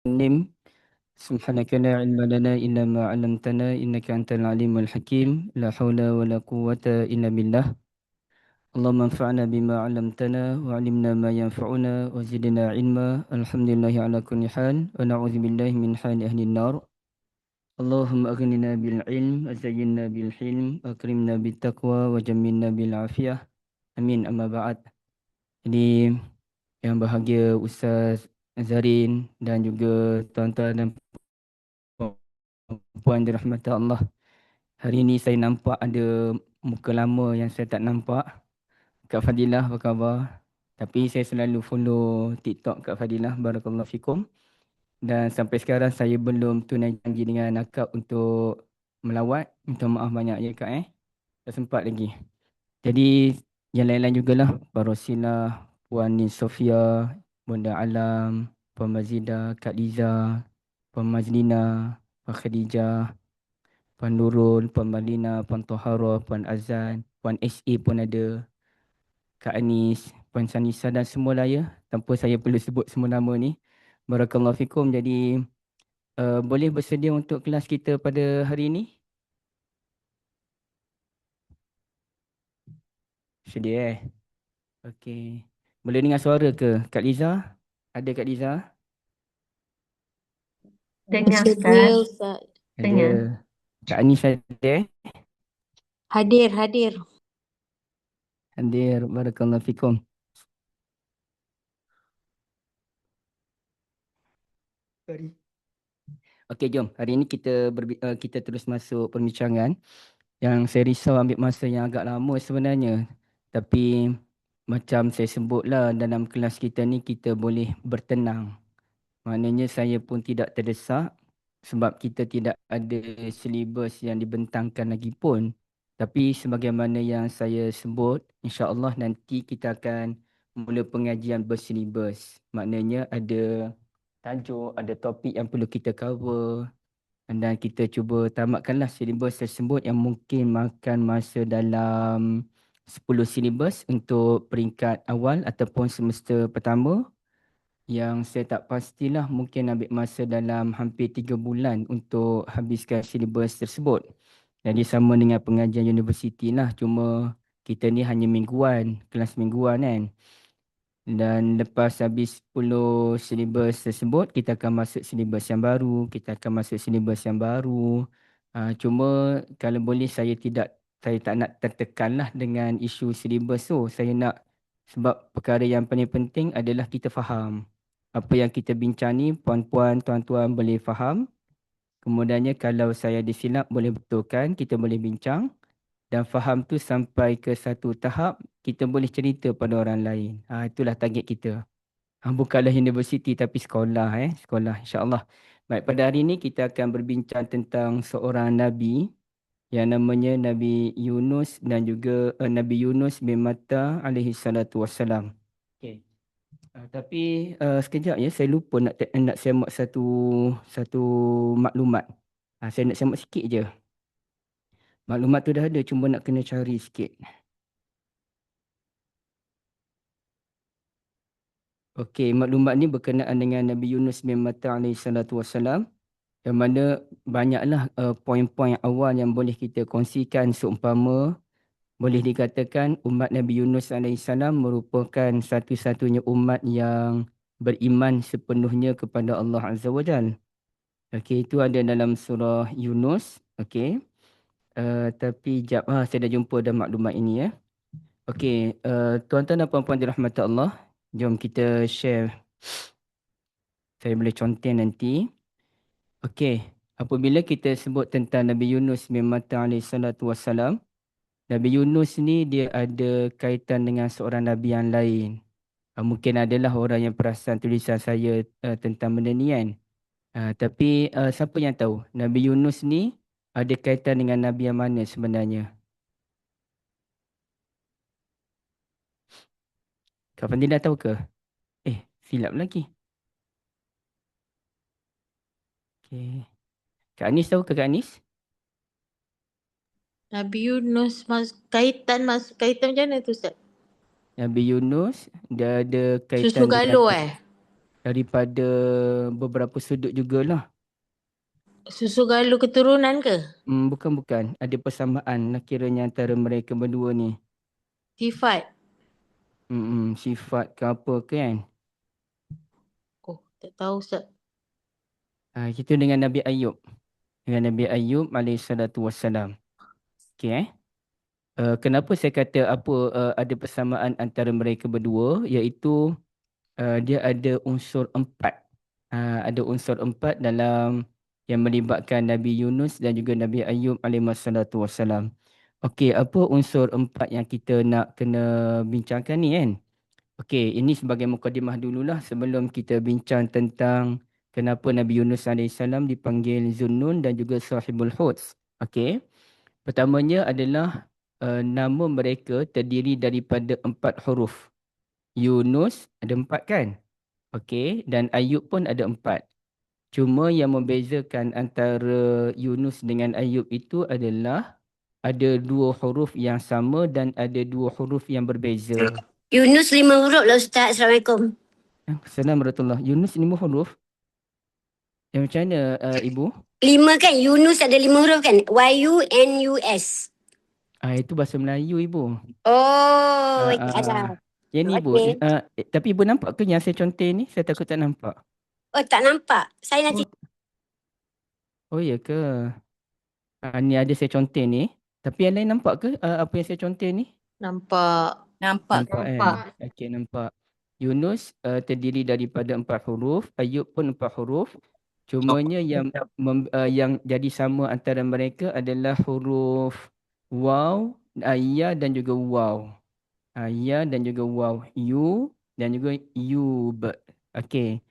النم سبحانك لا علم لنا إلا ما علمتنا إنك أنت العليم الحكيم لا حول ولا قوة إلا بالله اللهم انفعنا بما علمتنا وعلمنا ما ينفعنا وزدنا علما الحمد لله على كل حال ونعوذ بالله من حال أهل النار اللهم أغننا بالعلم وزينا بالحلم أكرمنا بالتقوى وجملنا بالعافية Amin amma ba'd. Jadi yang bahagia Ustaz Zarin dan juga tuan-tuan dan puan dirahmati Allah. Hari ini saya nampak ada muka lama yang saya tak nampak. Kak Fadilah, apa khabar? Tapi saya selalu follow TikTok Kak Fadilah, barakallahu fikum. Dan sampai sekarang saya belum tunai janji dengan akak untuk melawat. Minta maaf banyak ya Kak Tak sempat lagi. Jadi yang lain-lain jugalah. Pak Rosila, Puan Nin Sofia, Bunda Alam, Puan Mazida, Kak Liza, Puan Mazlina, Puan Khadijah, Puan Nurul, Puan Malina, Puan Tohara, Puan Azan, Puan SA pun ada, Kak Anis, Puan Sanisa dan semua lah ya. Tanpa saya perlu sebut semua nama ni. Barakallahu fikum. Jadi boleh bersedia untuk kelas kita pada hari ini? Sedia Okey. Boleh dengar suara ke Kak Liza? Ada Kak Liza? Dengar Sedia Ustaz. Ustaz. Ada. Dengar. Kak Anis ada Hadir, hadir. Hadir. Barakallahu fikum. Sorry. Okey, jom. Hari ini kita terus masuk perbincangan yang saya risau ambil masa yang agak lama sebenarnya. Tapi macam saya sebutlah dalam kelas kita ni kita boleh bertenang. Maknanya saya pun tidak terdesak sebab kita tidak ada silibus yang dibentangkan lagi pun. Tapi sebagaimana yang saya sebut, insya-Allah nanti kita akan mula pengajian bersilibus. Maknanya ada tajuk, ada topik yang perlu kita cover dan kita cuba tamatkanlah silibus tersebut yang mungkin makan masa dalam 10 silibus untuk peringkat awal ataupun semester pertama yang saya tak pastilah mungkin ambil masa dalam hampir 3 bulan untuk habiskan silibus tersebut. Jadi sama dengan pengajian universiti lah, cuma kita ni hanya mingguan, kelas mingguan kan. Dan lepas habis 10 silibus tersebut, kita akan masuk silibus yang baru, kita akan masuk silibus yang baru. Cuma kalau boleh saya tak nak tertekan lah dengan isu silibus tu. Saya nak, sebab perkara yang paling penting adalah kita faham. Apa yang kita bincang ni, puan-puan, tuan-tuan boleh faham. Kemudiannya kalau saya disilap boleh betulkan, kita boleh bincang. Dan faham tu sampai ke satu tahap, kita boleh cerita pada orang lain. Itulah target kita. Bukanlah universiti tapi sekolah. Sekolah insyaAllah. Baik, pada hari ini kita akan berbincang tentang seorang Nabi yang namanya Nabi Yunus dan juga Nabi Yunus bin Matta alaihi salatu wassalam. Okay. Tapi sekejap ya, saya lupa nak semak satu maklumat. Saya nak semak sikit je. Maklumat tu dah ada, cuma nak kena cari sikit. Okey, maklumat ni berkenaan dengan Nabi Yunus bin Matta alaihi salatu wassalam, yang mana banyaklah poin-poin awal yang boleh kita kongsikan seumpama boleh dikatakan umat Nabi Yunus alaihissalam merupakan satu-satunya umat yang beriman sepenuhnya kepada Allah Azza wa Jal. Okey, itu ada dalam surah Yunus. Okey. Tapi jap, saya dah jumpa dah maklumat ini ya. Okey, tuan-tuan dan puan-puan dirahmati Allah, jom kita share. Saya boleh conteng nanti. Okey, apabila kita sebut tentang Nabi Yunus bin Matta alaihi salatu wassalam, Nabi Yunus ni dia ada kaitan dengan seorang Nabi yang lain. Mungkin adalah orang yang perasan tulisan saya tentang benda ni kan. Tapi siapa yang tahu Nabi Yunus ni ada kaitan dengan Nabi yang mana sebenarnya? Kak Fadila tahu ke? Silap lagi. Okay. Kak Anis tahu ke Kak Anis? Nabi Yunus kaitan macam mana tu Ustaz? Nabi Yunus dia ada Susu kaitan dengan galur daripada beberapa sudut jugalah. Susu galuh keturunan ke? Bukan. Ada persamaan lah kiranya antara mereka berdua ni. Sifat? Sifat ke apa ke kan? Oh, tak tahu Ustaz. Kita dengan Nabi Ayub. Dengan Nabi Ayub AS. Okay. Kenapa saya kata ada persamaan antara mereka berdua, iaitu dia ada unsur empat. Ada unsur empat dalam yang melibatkan Nabi Yunus dan juga Nabi Ayub AS. Okey, apa unsur empat yang kita nak kena bincangkan ni kan? Okey, ini sebagai mukadimah dululah sebelum kita bincang tentang kenapa Nabi Yunus AS dipanggil Zunnun dan juga Sahibul Huds. Okey. Pertamanya adalah nama mereka terdiri daripada 4 huruf. Yunus ada 4 kan? Okey, dan Ayub pun ada 4. Cuma yang membezakan antara Yunus dengan Ayub itu adalah ada 2 huruf yang sama dan ada 2 huruf yang berbeza. Yunus 5 huruf lah Ustaz. Assalamualaikum. Assalamualaikum warahmatullahi. Yunus 5 huruf? Yang macam mana Ibu? 5 kan? Yunus ada 5 huruf kan? Y-U-N-U-S. Itu bahasa Melayu Ibu. Oh, ada. Yang ni Ibu. Okay. Tapi Ibu nampak ke yang saya conteng ni? Saya takut tak nampak. Oh, tak nampak. Saya nanti. Oh ya ke? Ni ada saya conteng ni. Tapi yang lain nampak ke apa yang saya conteng ni? Nampak. Nampak. Kan? Okey, nampak. Yunus terdiri daripada 4 huruf. Ayub pun 4 huruf. Cumanya yang jadi sama antara mereka adalah huruf waw, ya dan juga waw. Ya dan juga waw. Yu dan juga yub. Okey.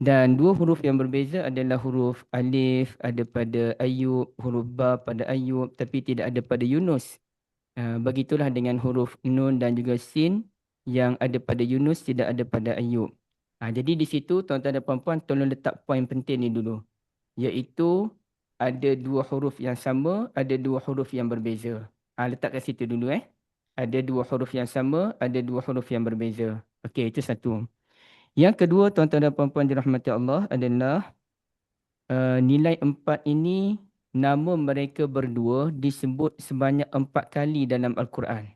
Dan 2 huruf yang berbeza adalah huruf alif ada pada Ayub, huruf ba pada Ayub tapi tidak ada pada Yunus. Begitulah dengan huruf nun dan juga sin yang ada pada Yunus tidak ada pada Ayub. Jadi di situ tuan-tuan dan puan-puan tolong letak poin penting ni dulu. Iaitu ada 2 huruf yang sama, ada 2 huruf yang berbeza. Letak kat situ dulu Ada 2 huruf yang sama, ada 2 huruf yang berbeza. Okey, itu satu. Yang kedua, tuan-tuan dan puan-puan dirahmati Allah adalah nilai 4 ini, nama mereka berdua disebut sebanyak 4 kali dalam Al-Quran.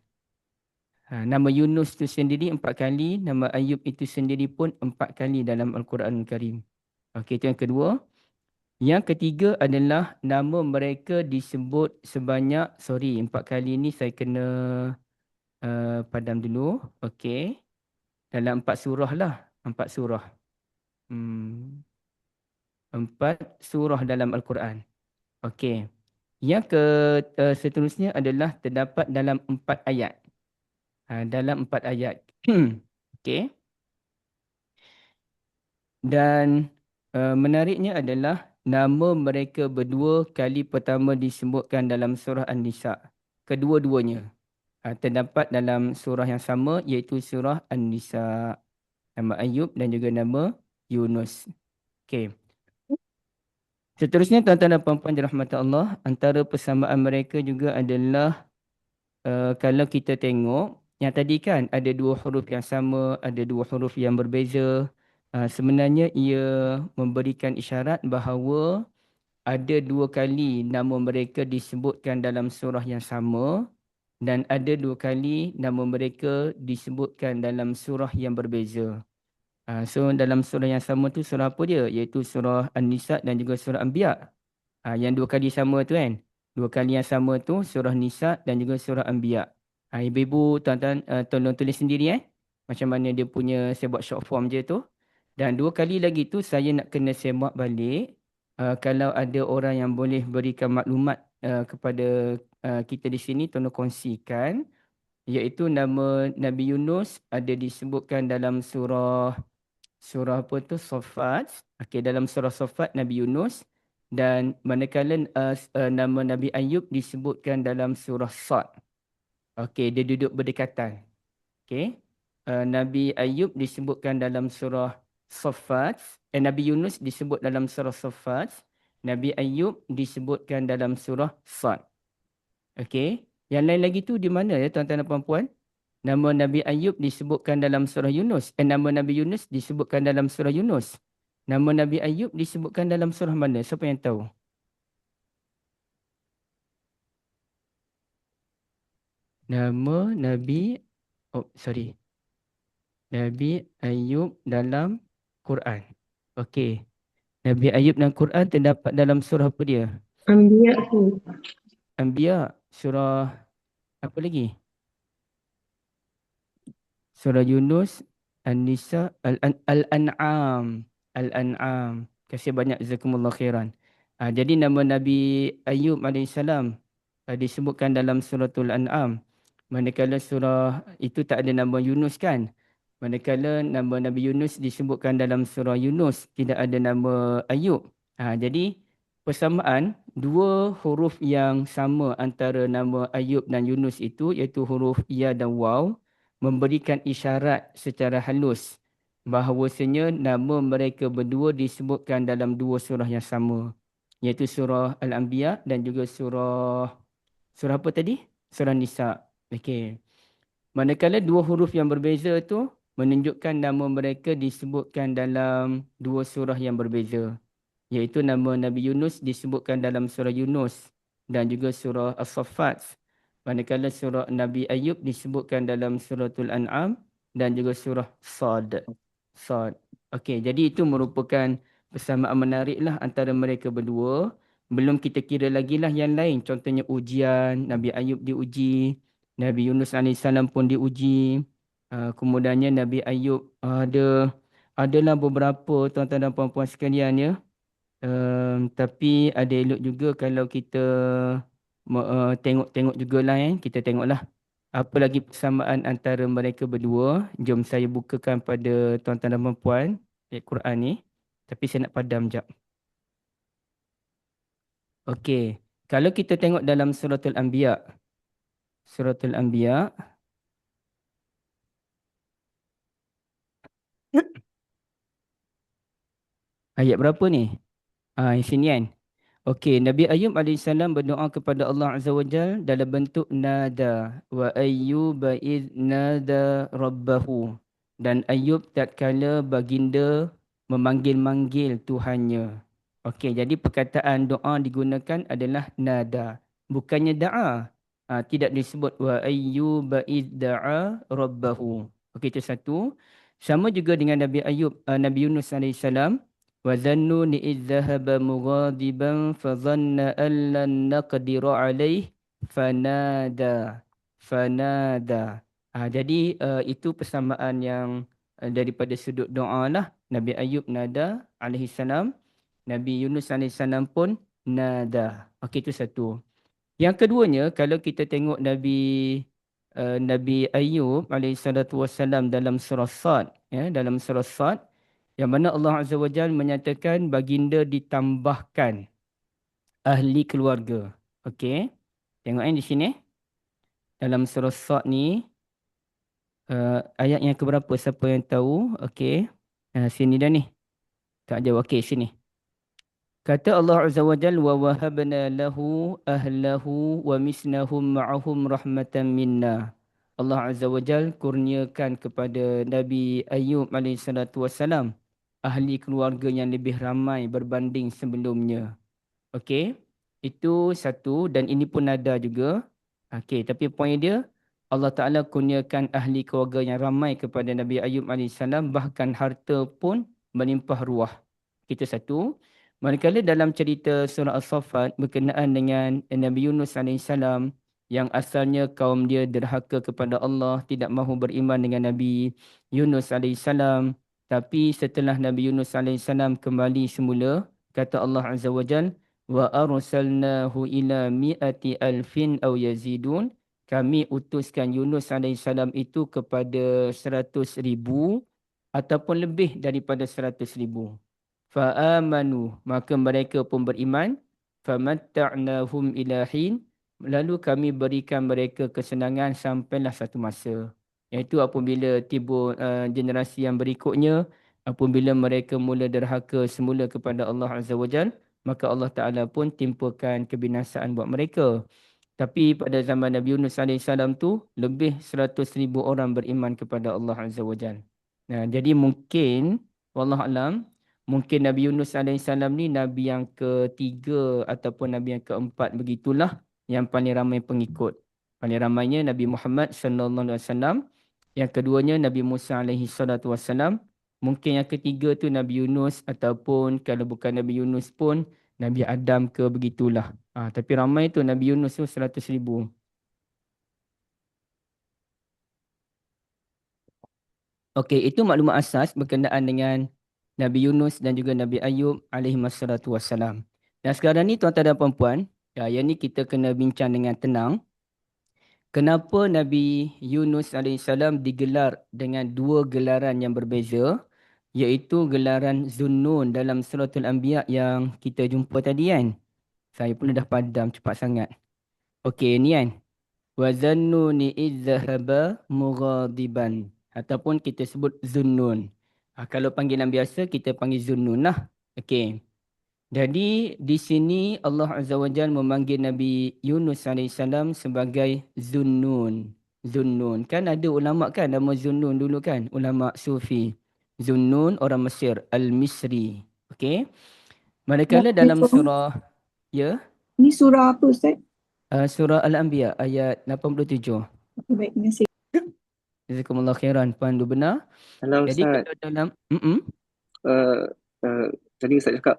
Nama Yunus itu sendiri 4 kali, nama Ayub itu sendiri pun 4 kali dalam Al-Quran Al-Karim. Okey, itu yang kedua. Yang ketiga adalah nama mereka disebut sebanyak, 4 kali ni saya kena padam dulu. Okey. Dalam 4 surah lah. 4 surah. 4 surah dalam Al-Quran. Okey. Yang seterusnya adalah terdapat dalam 4 ayat. Dalam 4 ayat. Okey. Dan menariknya adalah nama mereka berdua kali pertama disebutkan dalam surah An-Nisa. Kedua-duanya terdapat dalam surah yang sama iaitu surah An-Nisa. Nama Ayub dan juga nama Yunus. Okey. Seterusnya tuan-tuan dan puan-puan dirahmati Allah, antara persamaan mereka juga adalah kalau kita tengok yang tadi kan ada 2 huruf yang sama, ada 2 huruf yang berbeza. Sebenarnya ia memberikan isyarat bahawa ada 2 kali nama mereka disebutkan dalam surah yang sama dan ada 2 kali nama mereka disebutkan dalam surah yang berbeza. So dalam surah yang sama tu surah apa dia? Iaitu surah An-Nisa dan juga surah Anbiya. Yang 2 kali sama tu kan? 2 kali yang sama tu surah Nisa dan juga surah Anbiya. Ibu-ibu tuan-tuan tolong tulis sendiri macam mana dia punya, saya buat short form je tu. Dan 2 kali lagi tu saya nak kena semak balik. Kalau ada orang yang boleh berikan maklumat kepada kita di sini, tolong kongsikan. Iaitu nama Nabi Yunus ada disebutkan dalam surah apa tu? Saffat. Okey, dalam surah Saffat Nabi Yunus. Dan manakala nama Nabi Ayub disebutkan dalam surah Sad. Okey, dia duduk berdekatan. Okey. Nabi Ayub disebutkan dalam surah Saffat. Nabi Yunus disebut dalam surah Saffat. Nabi Ayub disebutkan dalam surah Sad. Okey. Yang lain lagi tu di mana ya tuan-tuan dan puan-puan? Nama Nabi Ayub disebutkan dalam surah Yunus. Nama Nabi Yunus disebutkan dalam surah Yunus. Nama Nabi Ayub disebutkan dalam surah mana? Siapa yang tahu? Nama Nabi, Nabi Ayub dalam Quran. Okey. Nabi Ayub dalam Quran terdapat dalam surah apa dia? Anbiya. Anbiya. Surah apa lagi? Surah Yunus, An-Nisa, Al-An'am. Al-An'am. Kasih banyak, jazakumullah khairan. Jadi nama Nabi Ayub AS disebutkan dalam suratul An'am. Manakala surah itu tak ada nama Yunus kan? Manakala nama Nabi Yunus disebutkan dalam surah Yunus, tidak ada nama Ayub. Jadi persamaan dua huruf yang sama antara nama Ayub dan Yunus itu, iaitu huruf Ya dan Waw, memberikan isyarat secara halus bahawasanya nama mereka berdua disebutkan dalam dua surah yang sama, iaitu surah Al-Anbiya dan juga surah apa tadi? Surah Nisa. Okey. Manakala dua huruf yang berbeza itu menunjukkan nama mereka disebutkan dalam dua surah yang berbeza, iaitu nama Nabi Yunus disebutkan dalam surah Yunus dan juga surah As-Saffat. Manakala surah Nabi Ayub disebutkan dalam suratul An'am dan juga surah Sad. Okey, jadi itu merupakan persamaan menariklah antara mereka berdua. Belum kita kira lagi lah yang lain. Contohnya ujian, Nabi Ayub diuji, Nabi Yunus AS pun diuji. Kemudiannya Nabi Ayub adalah beberapa tuan-tuan dan puan-puan sekalian ya. Tapi ada elok juga kalau kita tengok-tengok jugalah kita tengoklah apa lagi persamaan antara mereka berdua. Jom saya bukakan pada tuan-tuan dan puan ayat Quran ni. Tapi saya nak padam jap. Okey, kalau kita tengok dalam suratul Anbiya. Suratul Anbiya. Ayat berapa ni? Yang sini kan? Okey, Nabi Ayub AS berdoa kepada Allah Azza wa Jal dalam bentuk nada. Wa ayyuba idh nada rabbahu. Dan Ayub tatkala baginda memanggil-manggil Tuhannya. Okey, jadi perkataan doa digunakan adalah nada. Bukannya da'a. Tidak disebut wa ayyuba idh da'a rabbahu. Okey, itu satu. Sama juga dengan Nabi Ayub, Nabi Yunus AS. وَذَنُّونِ إِذْ ذَهَبَ مُغَاضِبًا فَظَنَّ أَنْ لَنْ نَقْدِرَ عَلَيْهِ فَنَادَى. Jadi itu persamaan yang daripada sudut doa lah. Nabi Ayub nada alaihi salam, Nabi Yunus alaihi salam pun nada. Okey, itu satu. Yang keduanya, kalau kita tengok Nabi Ayub alaihissalatu wassalam dalam surah Sad, ya, dalam surah Sad, yang mana Allah Azza wa Jalla menyatakan baginda ditambahkan ahli keluarga. Okey. Tengok di sini. Dalam surah Sad ni, ayat yang keberapa? Siapa yang tahu? Okey. Sini dah ni. Tak jauh. Okey, sini. Kata Allah Azza wa Jalla, wa wahabna lahu ahlahu wa misnahum ma'ahum rahmatan minna. Allah Azza wa Jalla kurniakan kepada Nabi Ayub alaihissalatu wassalam ahli keluarga yang lebih ramai berbanding sebelumnya. Okey. Itu satu dan ini pun ada juga. Okey, tapi poin dia Allah Ta'ala kurniakan ahli keluarga yang ramai kepada Nabi Ayub AS, bahkan harta pun melimpah ruah. Itu satu. Manakala dalam cerita surah As-Saffat berkenaan dengan Nabi Yunus AS yang asalnya kaum dia derhaka kepada Allah, tidak mahu beriman dengan Nabi Yunus AS. Tapi setelah Nabi Yunus AS kembali semula, kata Allah Azza wa Jal, wa arsalnahu ila mi'ati alfin aw yazidun. Kami utuskan Yunus AS itu kepada 100,000 ataupun lebih daripada 100,000. Fa'amanu, maka mereka pun beriman. Famatta'nahum ilahin, lalu kami berikan mereka kesenangan sampailah satu masa. Iaitu apabila tiba generasi yang berikutnya, apabila mereka mula derhaka semula kepada Allah Azza wa Jal, maka Allah Ta'ala pun timpakan kebinasaan buat mereka. Tapi pada zaman Nabi Yunus alaihissalam tu lebih 100,000 orang beriman kepada Allah Azza wa Jal. Nah, jadi mungkin wallahualam mungkin Nabi Yunus alaihissalam ni nabi yang ketiga ataupun nabi yang keempat begitulah yang paling ramai pengikut. Paling ramainya Nabi Muhammad sallallahu alaihi wasallam, yang keduanya Nabi Musa alaihi salatu wasallam, mungkin yang ketiga tu Nabi Yunus ataupun kalau bukan Nabi Yunus pun Nabi Adam ke begitulah. Tapi ramai tu Nabi Yunus tu 100,000. Okey, itu maklumat asas berkenaan dengan Nabi Yunus dan juga Nabi Ayub alaihi wassalatu wassalam. Dan sekarang ni tuan-tuan dan puan-puan, yang ni kita kena bincang dengan tenang. Kenapa Nabi Yunus alaihissalam digelar dengan dua gelaran yang berbeza, iaitu gelaran Zunnun dalam suratul Anbiya yang kita jumpa tadi kan? Saya pun dah padam cepat sangat. Okey, ni kan. Wa zannuni idh dhahaba mughadiban. Ataupun kita sebut Zunnun. Kalau panggilan biasa kita panggil Zunnun lah. Okey. Jadi di sini Allah Azza wa Jalla memanggil Nabi Yunus alaihissalam sebagai Zunnun. Zunnun. Kan ada ulama kan nama Zunnun dulu kan? Ulama Sufi. Zunnun orang Mesir. Al-Misri. Okey. Manakala dalam surah. Ya. Ini surah apa Ustaz? Surah Al-Anbiya ayat 87. Okay, baik, terima kasih. Jazakumullah khairan. Pandu benar. Hello Jadi Ustaz. kalau dalam Uh, tadi Ustaz cakap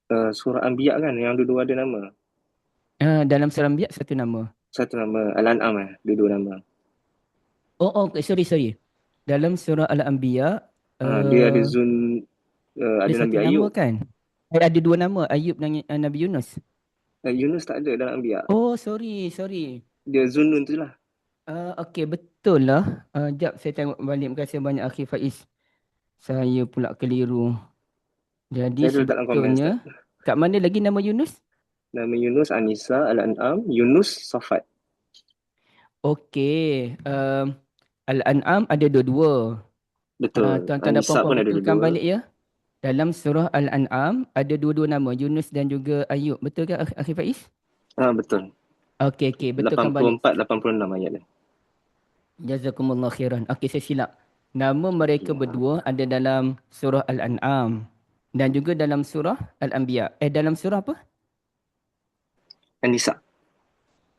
surah Anbiya kan yang dua-dua ada nama. dalam surah Anbiya satu nama. Satu nama Al-An'am dua-dua nama. Oh, sorry. Dalam surah Al-Anbiya Dia ada ada ada Nabi satu nama Ayub. kan? Ada dua nama, Ayub dan Nabi Yunus. Yunus tak ada dalam Anbiya. Oh, sorry. Dia Zunnun tu lah. Okey, betul lah. Jap saya tengok balik. Terima kasih banyak Akhil Faiz. Saya pula keliru. Jadi Saya letak dalam komen sebetulnya, Ustaz. kat mana lagi nama Yunus? Nama Yunus An-Nisa, Al-An'am, Yunus Safat. Okey. Al-An'am ada dua-dua. Betul. Tuan-tuan dan An-Nisa pun puan-puan ada betulkan dua-dua. balik ya. Dalam surah Al-An'am ada dua-dua nama, Yunus dan juga Ayub. Betul ke Akhil Faiz? Betul. Okey, betulkan balik. 84-86 ayat dia. Jazakumullah khairan. Okey, saya silap. Nama mereka berdua ada dalam surah Al-An'am dan juga dalam surah Al-Anbiya. Dalam surah apa? An-Nisa.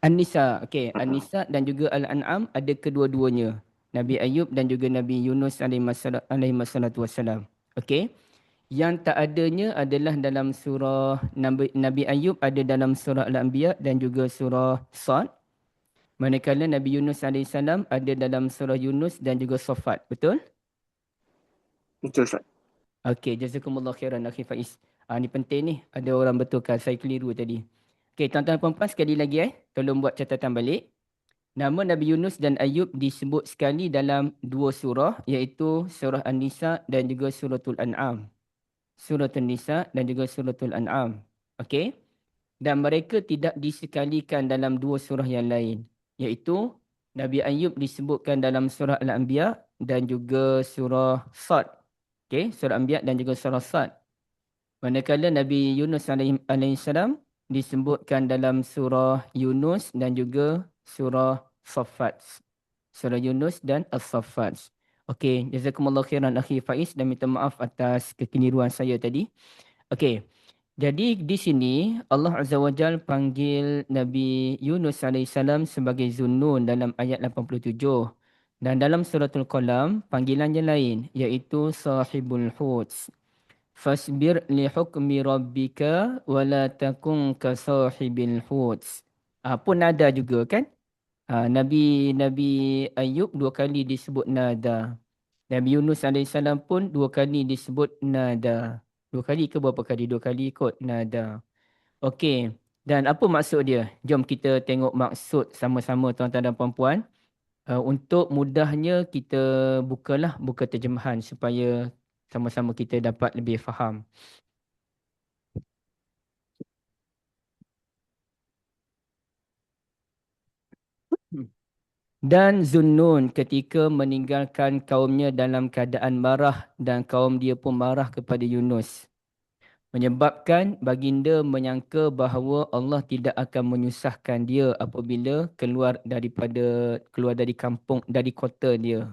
An-Nisa. Okey, An-Nisa dan juga Al-An'am ada kedua-duanya. Nabi Ayub dan juga Nabi Yunus alaihi wassalatu wassalam. Okey. Yang tak adanya adalah dalam surah Nabi Ayub ada dalam surah Al-Anbiya dan juga surah Sad. Manakala Nabi Yunus AS ada dalam surah Yunus dan juga Safat. Betul? Betul Ustaz. Okey, jazakumullah khairan Akhil Faiz. Ni penting ni. Ada orang betulkan. Saya keliru tadi. Okey, tuan-tuan dan puan-puan sekali lagi tolong buat catatan balik. Nama Nabi Yunus dan Ayub disebut sekali dalam dua surah, iaitu surah An-Nisa dan juga suratul An'am. Suratul Nisa dan juga suratul An'am. Okey? Dan mereka tidak disekalikan dalam dua surah yang lain, iaitu Nabi Ayub disebutkan dalam surah Al-Anbiya dan juga surah Sad. Okey, surah Anbiya dan juga surah Sad. Manakala Nabi Yunus alaihissalam disebutkan dalam surah Yunus dan juga surah Saffat. Surah Yunus dan As-Saffat. Okey, jazakumullah khairan Akhi Faiz dan minta maaf atas kekeliruan saya tadi. Okey. Jadi di sini Allah Azza wa Jal panggil Nabi Yunus alaihissalam sebagai Zunnun dalam ayat 87. Dan dalam suratul Qalam panggilannya lain iaitu Sahibul Hut. Fasbir li hukmi rabbika wa la takun ka sahibil hut. Pun nada juga kan? Nabi Ayub dua kali disebut nada. Nabi Yunus alaihissalam pun dua kali disebut nada. Dua kali ke berapa kali? Dua kali kot nada. Okey. Dan apa maksud dia? Jom kita tengok maksud sama-sama tuan-tuan dan puan-puan. Untuk mudahnya kita buka terjemahan supaya sama-sama kita dapat lebih faham. Dan Zunnun ketika meninggalkan kaumnya dalam keadaan marah dan kaum dia pun marah kepada Yunus. Menyebabkan baginda menyangka bahawa Allah tidak akan menyusahkan dia apabila keluar dari kampung, dari kota dia.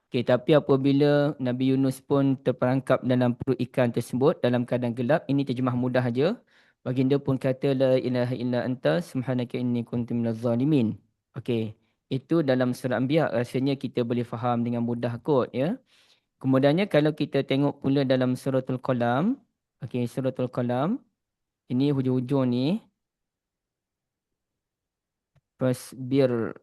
Okey, tapi apabila Nabi Yunus pun terperangkap dalam perut ikan tersebut dalam keadaan gelap, ini terjemah mudah aja. Baginda pun kata la ilaha illa anta subhanaka inni kuntu minaz zalimin. Okey, itu dalam surah Anbiya, rasanya kita boleh faham dengan mudah kot ya. Kemudiannya kalau kita tengok pula dalam suratul Qalam, okey, suratul Qalam, ini hujung-hujung ni, fasbir.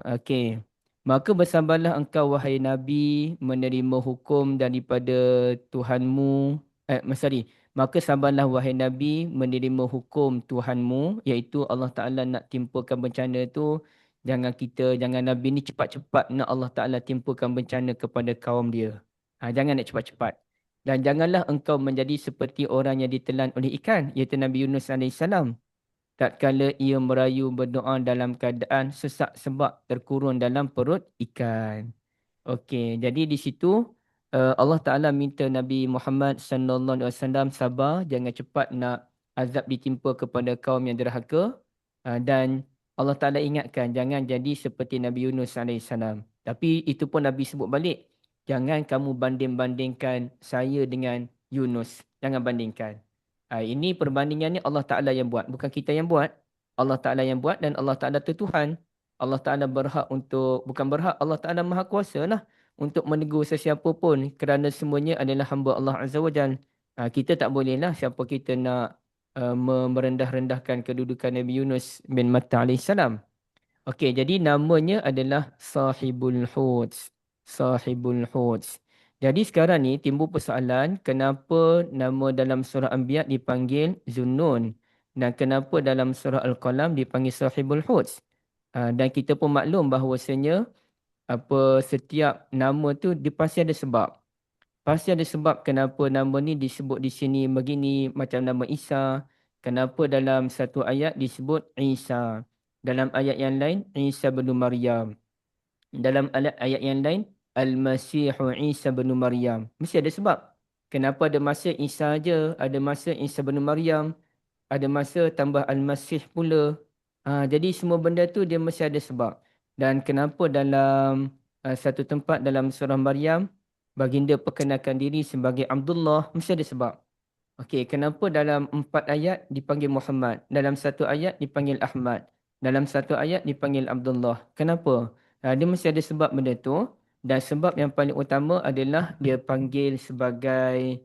Okey. Maka bersabarlah engkau wahai Nabi menerima hukum daripada Tuhanmu. Sorry. Maka sabarlah wahai Nabi menerima hukum Tuhanmu, iaitu Allah Ta'ala nak timpakan bencana tu. Jangan Nabi ni cepat-cepat nak Allah Ta'ala timpakan bencana kepada kaum dia. Jangan nak cepat-cepat. Dan janganlah engkau menjadi seperti orang yang ditelan oleh ikan, iaitu Nabi Yunus AS. Tatkala ia merayu berdoa dalam keadaan sesak sebab terkurun dalam perut ikan. Okey, jadi di situ Allah Ta'ala minta Nabi Muhammad sallallahu alaihi wasallam sabar, jangan cepat nak azab ditimpa kepada kaum yang derhaka. Dan Allah Ta'ala ingatkan jangan jadi seperti Nabi Yunus alaihissalam. Tapi itu pun Nabi sebut balik, jangan kamu banding-bandingkan saya dengan Yunus. Jangan bandingkan. Ini perbandingan ni Allah Ta'ala yang buat. Bukan kita yang buat. Allah Ta'ala yang buat dan Allah Ta'ala tu Tuhan. Allah Ta'ala berhak untuk, bukan berhak, Allah Ta'ala maha kuasa lah untuk menegur sesiapa pun kerana semuanya adalah hamba Allah Azza wa Jal. Kita tak boleh lah siapa kita nak merendah-rendahkan kedudukan Nabi Yunus bin Matta alaihissalam. Okey, jadi namanya adalah Sahibul Huds. Sahibul Huds. Jadi sekarang ni timbul persoalan kenapa nama dalam surah Anbiya dipanggil Zunnun dan kenapa dalam surah Al-Qalam dipanggil Sahibul Huds. Dan kita pun maklum bahawasanya setiap nama tu dia pasti ada sebab. Pasti ada sebab kenapa nama ni disebut di sini begini, macam nama Isa. Kenapa dalam satu ayat disebut Isa. Dalam ayat yang lain Isa bin Maryam. Dalam ayat yang lain Al-Masihu Isa bin Maryam. Mesti ada sebab. Kenapa ada masa Isa aja, ada masa Isa bin Maryam, ada masa tambah Al-Masih pula. Jadi semua benda tu dia mesti ada sebab. Dan kenapa dalam satu tempat dalam surah Maryam, baginda perkenalkan diri sebagai Abdullah, mesti ada sebab. Okey, kenapa dalam 4 ayat dipanggil Muhammad, dalam satu ayat dipanggil Ahmad, dalam satu ayat dipanggil Abdullah. Kenapa? Dia mesti ada sebab benda tu. Dan sebab yang paling utama adalah dia panggil sebagai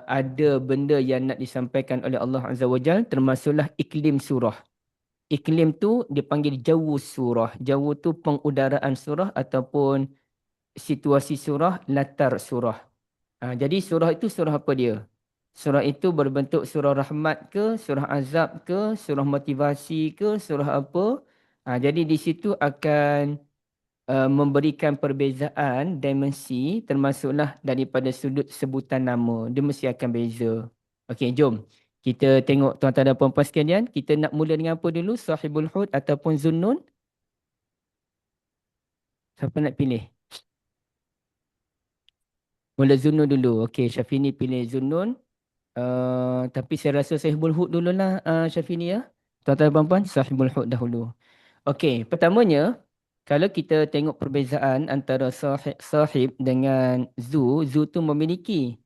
ada benda yang nak disampaikan oleh Allah Azza wa Jal, termasuklah iklim surah. Iklim tu dipanggil jawu surah. Jawu tu pengudaraan surah ataupun situasi surah, latar surah. Jadi surah itu surah apa dia? Surah itu berbentuk surah rahmat ke, surah azab ke, surah motivasi ke, surah apa? Jadi di situ akan memberikan perbezaan dimensi termasuklah daripada sudut sebutan nama. Dia mesti akan beza. Okey, jom. Kita tengok tuan-tuan dan puan-puan sekalian. Kita nak mula dengan apa dulu? Sahibul Hud ataupun Zunnun? Siapa nak pilih? Mula Zunnun dulu. Okey, Syafini pilih Zunnun. Tapi saya rasa Sahibul Hud dululah Syafini ya. Tuan-tuan dan puan-puan, Sahibul Hud dahulu. Okey, pertamanya, kalau kita tengok perbezaan antara sahib dengan zu, zu tu memiliki.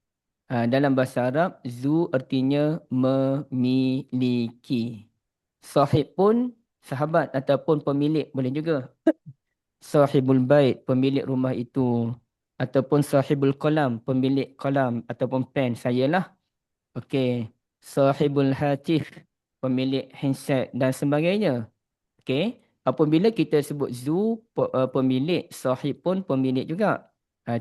Dalam bahasa Arab, zu artinya memiliki. Sahib pun sahabat ataupun pemilik boleh juga. Sahibul bait, pemilik rumah itu. Ataupun sahibul qalam, pemilik qalam ataupun pen, sayalah. Okey. Sahibul hatif, pemilik handset dan sebagainya. Okey. Apabila kita sebut zu, pemilik, sahib pun pemilik juga.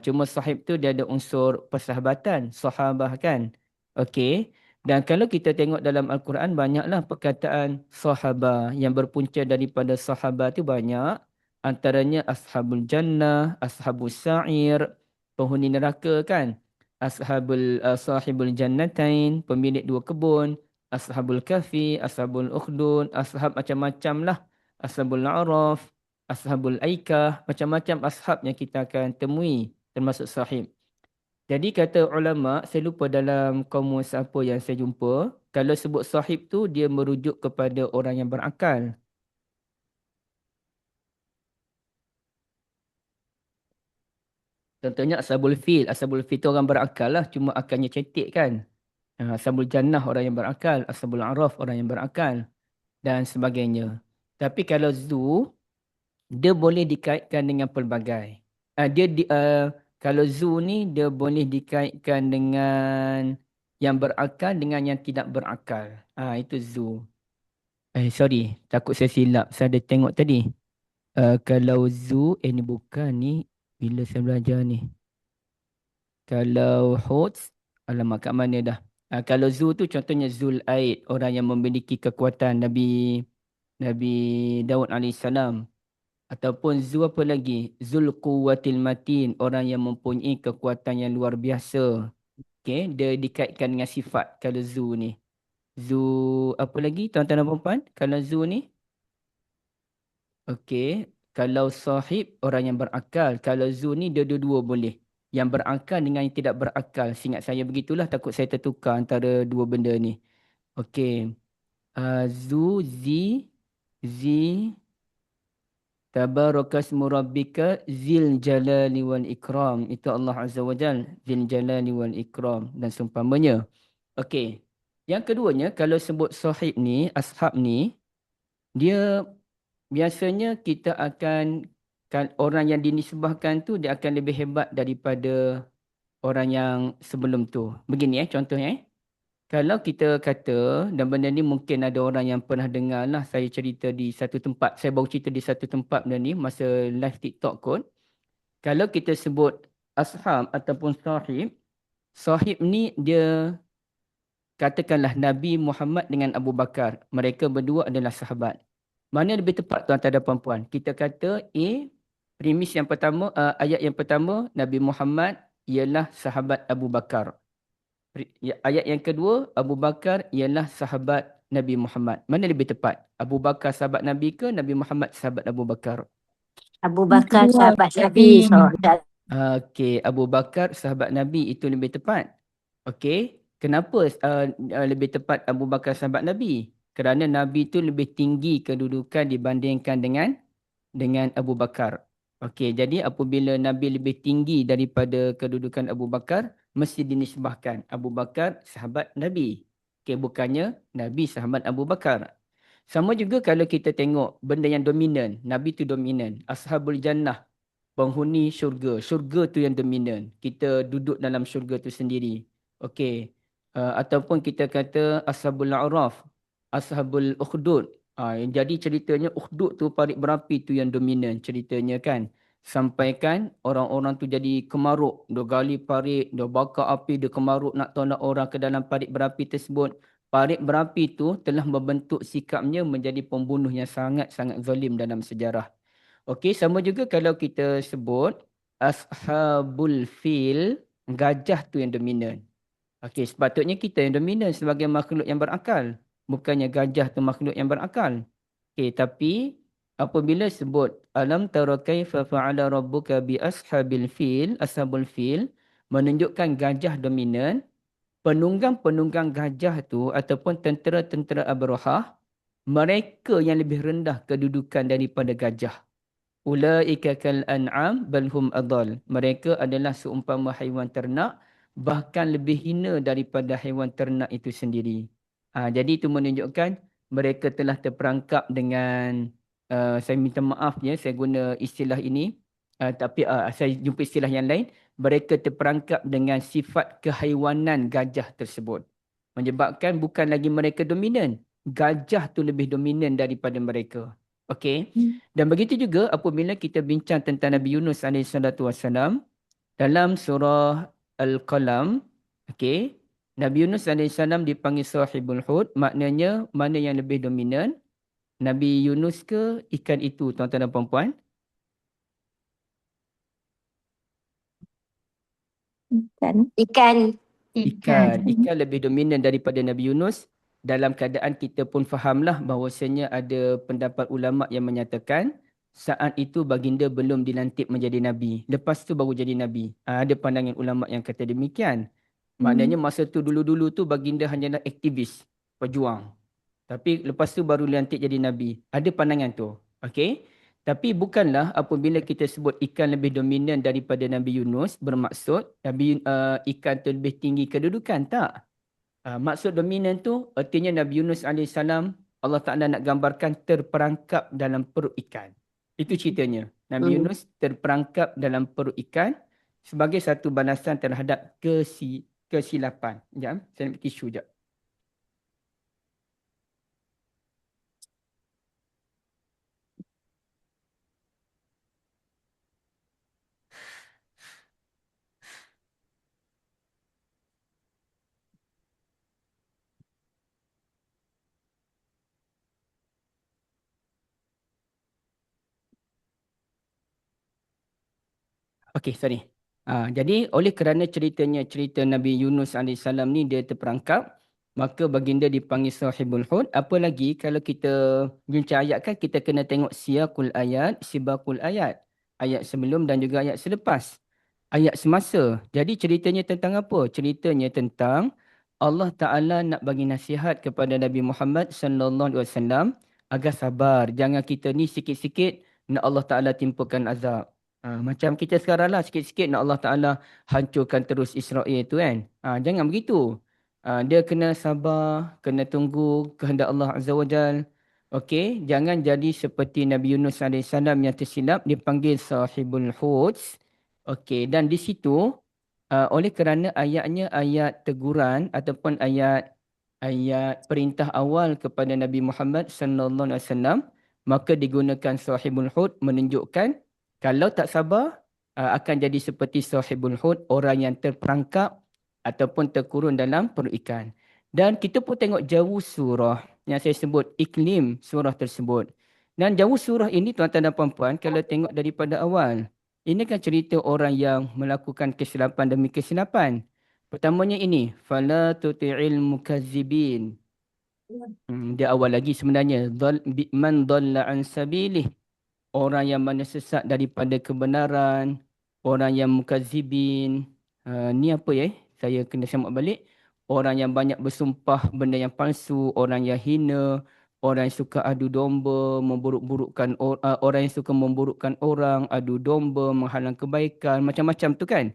Cuma sahib tu dia ada unsur persahabatan, sahabah kan. Okey. Dan kalau kita tengok dalam Al-Quran, banyaklah perkataan sahabah yang berpunca daripada sahabah tu banyak. Antaranya ashabul jannah, ashabul sa'ir, penghuni neraka kan. Sahibul jannatain, pemilik 2 kebun. Ashabul kafi, ashabul ukhdud, ashab macam-macam lah. Ashabul A'raf, Ashabul Aikah, macam-macam ashab yang kita akan temui termasuk sahib. Jadi kata ulama, saya lupa dalam kamus apa yang saya jumpa, kalau sebut sahib tu dia merujuk kepada orang yang berakal. Contohnya Ashabul Fil. Ashabul Fil tu orang berakal lah, cuma akalnya cetek kan. Ashabul Jannah orang yang berakal, Ashabul Araf orang yang berakal dan sebagainya. Tapi kalau Zu, dia boleh dikaitkan dengan pelbagai. Kalau Zu ni dia boleh dikaitkan dengan yang berakal dengan yang tidak berakal. Itu Zu. Sorry, takut saya silap. Saya ada tengok tadi. Kalau Zu, ni bukan ni. Bila saya belajar ni. Kalau Hots, alamak kat mana dah. Kalau Zu tu contohnya Zul Aid. Orang yang memiliki kekuatan Nabi Daud AS. Ataupun Zu apa lagi? Zul Quwwatil Matin. Orang yang mempunyai kekuatan yang luar biasa. Okay, dia dikaitkan dengan sifat kalau Zu ni. Zu apa lagi tuan-tuan dan puan-puan? Kalau Zu ni? Okey, kalau sahib orang yang berakal. Kalau Zu ni dia dua-dua boleh. Yang berakal dengan yang tidak berakal. Seingat saya begitulah, takut saya tertukar antara dua benda ni. Okey. Zu, Zi, Tabarakasmu Rabbika Zil Jalali wal Ikram. Itu Allah Azza wa Jal. Zil Jalali wal Ikram. Dan seumpamanya. Okey. Yang keduanya, kalau sebut sahib ni, ashab ni, dia biasanya kita akan, orang yang dinisbahkan tu dia akan lebih hebat daripada orang yang sebelum tu. Begini contohnya. Kalau kita kata, dan benda ni mungkin ada orang yang pernah dengar lah, saya cerita di satu tempat, saya baru cerita di satu tempat benda ni, masa live TikTok kot. Kalau kita sebut ashab ataupun sahib ni dia, katakanlah Nabi Muhammad dengan Abu Bakar. Mereka berdua adalah sahabat. Mana lebih tepat tuan-tuan dan puan-puan? Kita kata premis yang pertama, ayat yang pertama, Nabi Muhammad ialah sahabat Abu Bakar. Ayat yang kedua, Abu Bakar ialah sahabat Nabi Muhammad. Mana lebih tepat? Abu Bakar sahabat Nabi ke Nabi Muhammad sahabat Abu Bakar? Abu Bakar sahabat Nabi SAW. Okey, Abu Bakar sahabat Nabi itu lebih tepat. Okey, kenapa lebih tepat Abu Bakar sahabat Nabi? Kerana Nabi itu lebih tinggi kedudukan dibandingkan dengan Abu Bakar. Okey, jadi apabila Nabi lebih tinggi daripada kedudukan Abu Bakar, mesti dinisbahkan Abu Bakar sahabat Nabi. Okey, bukannya Nabi sahabat Abu Bakar. Sama juga kalau kita tengok benda yang dominan, Nabi tu dominan. Ashabul Jannah, penghuni syurga. Syurga tu yang dominan. Kita duduk dalam syurga tu sendiri. Okey. Ataupun kita kata Ashabul A'raf, Ashabul Ukhdud. Jadi ceritanya Ukhdud tu parit berapi tu yang dominan ceritanya kan. Sampaikan orang-orang tu jadi kemaruk. Dia gali parit, dia bakar api, dia kemaruk nak tolak orang ke dalam parit berapi tersebut. Parit berapi tu telah membentuk sikapnya menjadi pembunuh yang sangat-sangat zalim dalam sejarah. Okey, sama juga kalau kita sebut Ashabul Fil, gajah tu yang dominan. Okey, sepatutnya kita yang dominan sebagai makhluk yang berakal. Bukannya gajah tu makhluk yang berakal. Okey, tapi apabila sebut Alam tara kaifa fa'ala rabbuka bi ashabil fil, Ashabul Fil, menunjukkan gajah dominan. Penunggang-penunggang gajah tu ataupun tentera-tentera Abrahah, mereka yang lebih rendah kedudukan daripada gajah. Ulaika kal an'am bal hum adall. Mereka adalah seumpama haiwan ternak, bahkan lebih hina daripada haiwan ternak itu sendiri. Jadi itu menunjukkan mereka telah terperangkap dengan, saya minta maaf ya, saya guna istilah ini, tapi saya jumpa istilah yang lain. Mereka terperangkap dengan sifat kehaiwanan gajah tersebut. Menyebabkan bukan lagi mereka dominan. Gajah tu lebih dominan daripada mereka. Okey. Dan begitu juga apabila kita bincang tentang Nabi Yunus AS dalam surah Al-Qalam. Okey. Nabi Yunus AS dipanggil sahibul hud. Maknanya mana yang lebih dominan? Nabi Yunus ke ikan itu, tuan-tuan dan puan-puan? Ikan. Ikan lebih dominan daripada Nabi Yunus. Dalam keadaan kita pun fahamlah bahawasanya ada pendapat ulama yang menyatakan Saat itu baginda belum dilantik menjadi Nabi. Lepas tu baru jadi Nabi. Ada pandangan ulama yang kata demikian. Maknanya masa tu dulu-dulu tu baginda hanyalah aktivis, pejuang. Tapi lepas tu baru dilantik jadi Nabi. Ada pandangan tu. Okey. Tapi bukanlah apabila kita sebut ikan lebih dominan daripada Nabi Yunus bermaksud ikan tu lebih tinggi kedudukan. Tak. Maksud dominan tu artinya Nabi Yunus AS Allah Ta'ala nak gambarkan terperangkap dalam perut ikan. Itu ceritanya. Nabi Yunus terperangkap dalam perut ikan sebagai satu balasan terhadap kesilapan. Sekejap, saya nak tisu sekejap. Okey, sorry. Jadi oleh kerana cerita Nabi Yunus AS ni dia terperangkap, maka baginda dipanggil sahibul hud. Apalagi kalau kita bincang ayat kan, kita kena tengok siyaqul ayat, sibaqul ayat. Ayat sebelum dan juga ayat selepas. Ayat semasa. Jadi ceritanya tentang apa? Ceritanya tentang Allah Ta'ala nak bagi nasihat kepada Nabi Muhammad SAW agar sabar. Jangan kita ni sikit-sikit nak Allah Ta'ala timpakan azab. Macam kita sekarang lah, sikit-sikit nak Allah Ta'ala hancurkan terus Israel tu kan. Jangan begitu. Dia kena sabar, kena tunggu kehendak Allah Azza wa Jal. Okey, jangan jadi seperti Nabi Yunus AS yang tersilap, dipanggil sahibul huds. Okey, dan di situ, oleh kerana ayatnya ayat teguran ataupun ayat perintah awal kepada Nabi Muhammad SAW, maka digunakan sahibul hud menunjukkan kalau tak sabar, akan jadi seperti sahibul hud, orang yang terperangkap ataupun terkurun dalam perut ikan. Dan kita pun tengok jauh surah yang saya sebut, iklim surah tersebut. Dan jauh surah ini tuan-tuan dan puan-puan, kalau tengok daripada awal, ini kan cerita orang yang melakukan kesilapan demi kesilapan. Pertamanya ini, fala tuti'il mukazzibin. Dia awal lagi sebenarnya, man dhalla an sabilih. Orang yang mana sesat daripada kebenaran, orang yang mukazibin. Ni apa ya? Saya kena semak balik. Orang yang banyak bersumpah benda yang palsu, orang yang hina, orang yang suka adu domba, memburuk-burukkan orang yang suka memburukkan orang, adu domba, menghalang kebaikan, macam-macam tu kan.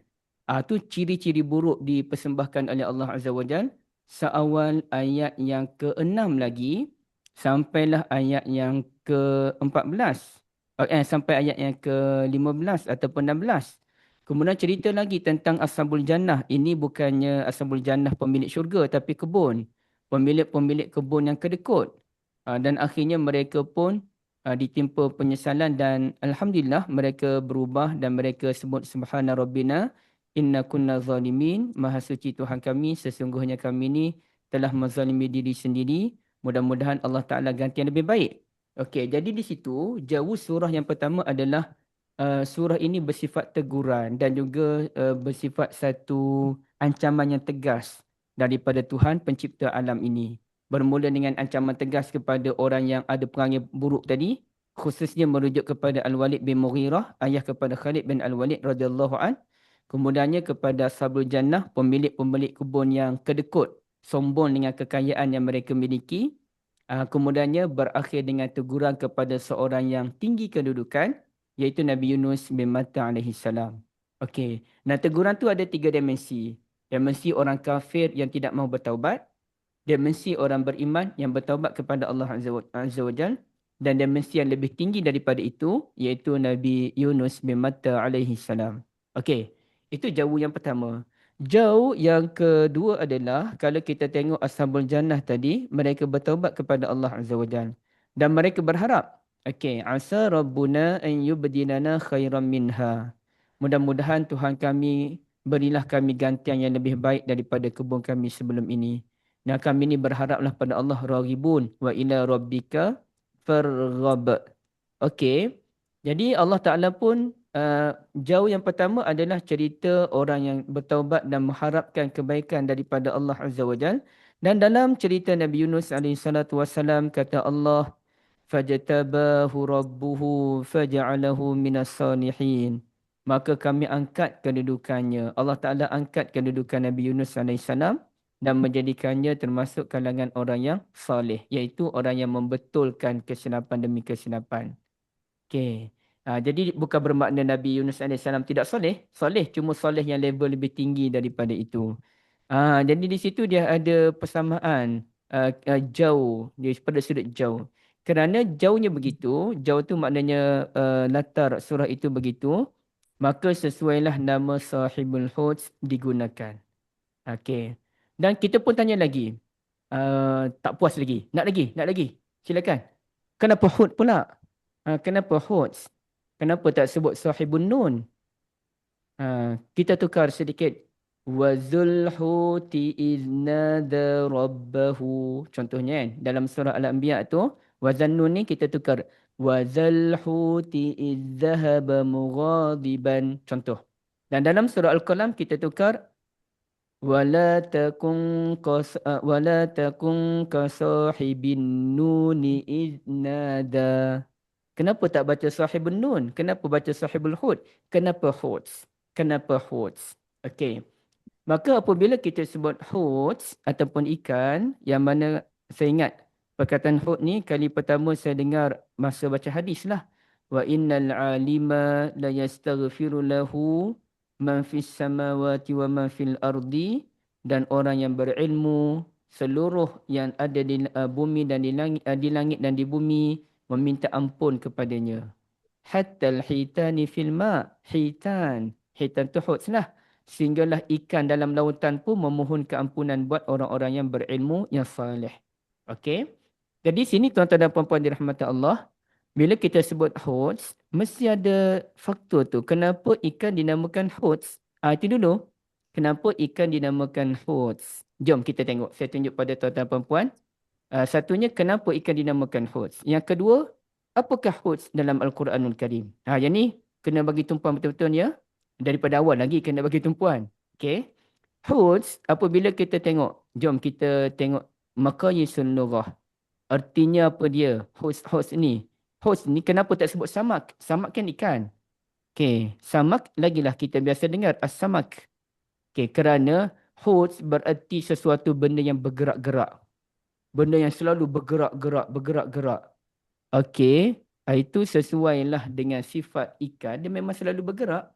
Tu ciri-ciri buruk dipersembahkan oleh Allah Azza wa Jal. Seawal ayat yang ke-6 lagi sampailah ayat yang ke-14. Sampai ayat yang ke-15 ataupun 16. Kemudian cerita lagi tentang Ashabul Jannah. Ini bukannya Ashabul Jannah pemilik syurga tapi kebun. Pemilik kebun yang kedekut. Dan akhirnya mereka pun ditimpa penyesalan dan Alhamdulillah mereka berubah dan mereka sebut Subhana Rabbina inna kunna zalimin. Maha suci Tuhan kami, sesungguhnya kami ni telah menzalimi diri sendiri. Mudah-mudahan Allah Ta'ala ganti yang lebih baik. Okey, jadi di situ jauh surah yang pertama adalah surah ini bersifat teguran dan juga bersifat satu ancaman yang tegas daripada Tuhan pencipta alam ini. Bermula dengan ancaman tegas kepada orang yang ada perangai buruk tadi, khususnya merujuk kepada Al-Walid bin Mughirah, ayah kepada Khalid bin Al-Walid radhiyallahu an. Kemudiannya kepada Ashabul Jannah, pemilik-pemilik kebun yang kedekut, sombong dengan kekayaan yang mereka miliki. Kemudiannya berakhir dengan teguran kepada seorang yang tinggi kedudukan, iaitu Nabi Yunus bin Matta AS. Okey. Nah, teguran tu ada 3 dimensi. Dimensi orang kafir yang tidak mahu bertaubat, dimensi orang beriman yang bertaubat kepada Allah Azza wa Jal, dan dimensi yang lebih tinggi daripada itu, iaitu Nabi Yunus bin Matta AS. Okey. Itu jauh yang pertama. Jauh yang kedua adalah kalau kita tengok Ashabul Jannah tadi, mereka bertaubat kepada Allah Azza wa Jalla dan mereka berharap, okey, asa rabbuna an yubdilana khairan minha. Mudah-mudahan Tuhan kami berilah kami gantian yang lebih baik daripada kebun kami sebelum ini. Dan kami ni berharaplah pada Allah, raghibun wa ila rabbika farghab. Okey. Jadi Allah Ta'ala pun jauh yang pertama adalah cerita orang yang bertaubat dan mengharapkan kebaikan daripada Allah Azza wa Jal. Dan dalam cerita Nabi Yunus AS kata Allah, fajtabahu rabbuhu faja'alahu minas salihin. Maka kami angkat kedudukannya. Allah Ta'ala angkat kedudukan Nabi Yunus alaihissalam dan menjadikannya termasuk kalangan orang yang soleh, iaitu orang yang membetulkan kesilapan demi kesilapan. Okey. Jadi bukan bermakna Nabi Yunus alaihissalam tidak soleh. Soleh, cuma soleh yang level lebih tinggi daripada itu. Jadi di situ dia ada persamaan jauh, daripada sudut jauh. Kerana jauhnya begitu, jauh tu maknanya latar surah itu begitu, maka sesuailah nama sahibul huds digunakan. Okey. Dan kita pun tanya lagi. Tak puas lagi. Nak lagi. Silakan. Kenapa hud pula? Kenapa huds? Kenapa tak sebut sahibun nun? Kita tukar sedikit. Wazul huti iznada rabbahu. Contohnya kan, dalam surah Al-Anbiya tu, wazan nun ni kita tukar. Wazal huti izzahaba mughadiban. Contoh. Dan dalam surah Al-Qalam kita tukar. Wala takun kasahibin nuni iznada. Kenapa tak baca sahibun nun? Kenapa baca sahibul hud? Kenapa huds? Okey. Maka apabila kita sebut huds ataupun ikan, yang mana saya ingat perkataan hud ni kali pertama saya dengar masa baca hadis lah. Wa innal alima la yastaghfiru lahu man fis samawati wa man fil ardi, dan orang yang berilmu seluruh yang ada di bumi dan di langit dan di bumi meminta ampun kepadanya. Hatta al-hitani fil ma'. Hitan tu huds lah. Sehinggalah ikan dalam lautan pun memohon keampunan buat orang-orang yang berilmu yang salih. Okey. Jadi sini tuan-tuan dan puan-puan dirahmati Allah, bila kita sebut huds, mesti ada faktor tu. Kenapa ikan dinamakan huds? Itu dulu. Kenapa ikan dinamakan huds? Jom kita tengok. Saya tunjuk pada tuan-tuan dan puan-puan. Satunya, kenapa ikan dinamakan huds? Yang kedua, apakah huds dalam Al-Quranul Karim? Yang ni kena bagi tumpuan betul-betul ya. Daripada awal lagi kena bagi tumpuan. Okey. Huds, apabila kita tengok, jom kita tengok maqayisun lughah. Artinya apa dia? Huds ni. Huds ni kenapa tak sebut samak? Samak kan ikan. Okey, samak lagilah kita biasa dengar as-samak. Okey, kerana huds bererti sesuatu benda yang bergerak-gerak. Benda yang selalu bergerak-gerak. Okey, itu sesuailah dengan sifat ikan, dia memang selalu bergerak.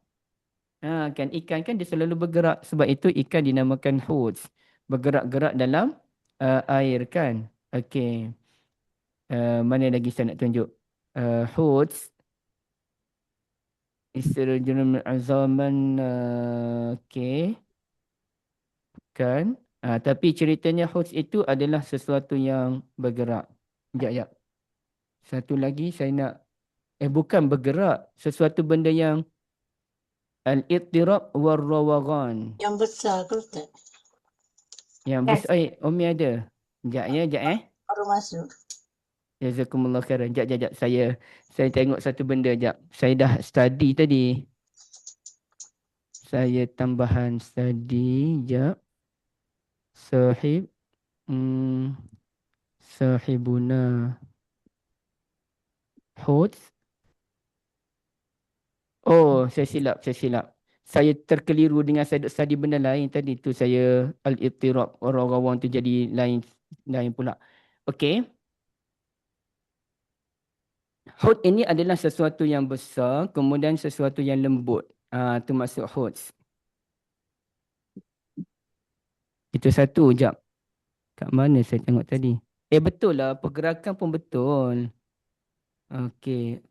Kan ikan kan dia selalu bergerak, sebab itu ikan dinamakan huds. Bergerak-gerak dalam air kan. Okey. Mana lagi saya nak tunjuk? Huds istirjunum azaman. Okey. Kan. Tapi ceritanya huds itu adalah sesuatu yang bergerak. Sekejap. Satu lagi saya nak. Bukan bergerak. Sesuatu benda yang al-ittirab war-rawaghan. Yang besar ke Ustaz? Yang besar. Umi ada. Sekejap. Baru masuk. Jazakumullah khairan. Sekejap. Saya tengok satu benda sekejap. Saya dah study tadi. Saya tambahan study. Sekejap. Sahibuna. Huds. Oh, saya silap. Saya terkeliru dengan saya study benda lain tadi tu. Saya al-ittirab orang-orang tu jadi lain pula. Okey. Hud ini adalah sesuatu yang besar, kemudian sesuatu yang lembut. Tu maksud huds. Itu satu, jap. Kat mana saya tengok tadi? Betul lah, pergerakan pun betul. Okey.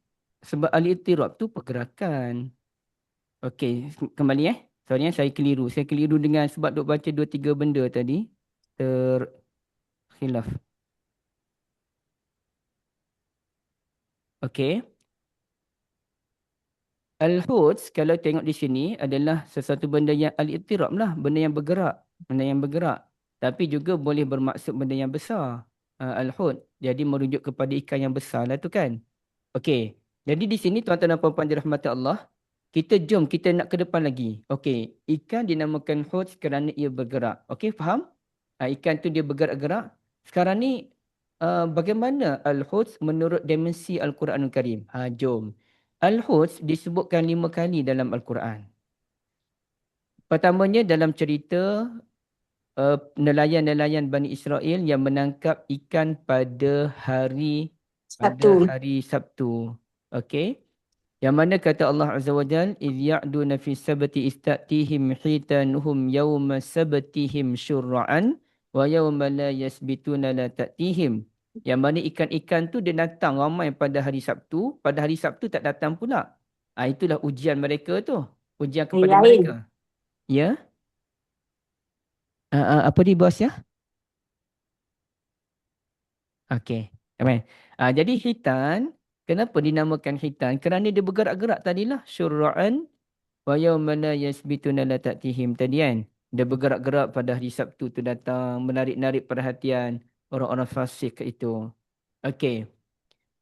Sebab al-ittirab tu pergerakan. Okey, kembali Sorry saya keliru. Saya keliru dengan sebab duk baca 2-3 benda tadi. Terkhilaf. Okey. Al-huds kalau tengok di sini adalah sesuatu benda yang al-ittirab lah. Benda yang bergerak. Tapi juga boleh bermaksud benda yang besar. Al-hud. Jadi merujuk kepada ikan yang besar lah tu kan. Okey. Jadi di sini tuan-tuan dan puan-puan dirahmati Allah. Jom kita nak ke depan lagi. Okey. Ikan dinamakan huds kerana ia bergerak. Okey, faham? Ikan tu dia bergerak-gerak. Sekarang ni bagaimana Al-Hud menurut dimensi Al-Quranul Karim? Jom. Al-Hud disebutkan 5 kali dalam Al-Quran. Pertamanya dalam cerita nelayan-nelayan Bani Israel yang menangkap ikan pada hari Sabtu. Okey. Yang mana kata Allah Azza wa Jal, "Idh ya'duna fi sabti istatihim hitanuhum yawma sabtihim syurra'an wa yawma la yasbituna la ta'tihim." Yang mana ikan-ikan tu dia datang ramai pada hari Sabtu, pada hari Sabtu tak datang pula. Itulah ujian mereka tu. Ujian kepada mereka. Ya? Apa dia bos ya? Okey. Amen. Jadi hitan, kenapa dinamakan hitan? Kerana dia bergerak-gerak tadilah. Syurra'an wa yawma la yasbituna la ta'tihim tadi kan. Dia bergerak-gerak pada hari Sabtu tu datang, menarik-narik perhatian orang-orang fasik itu. Okey.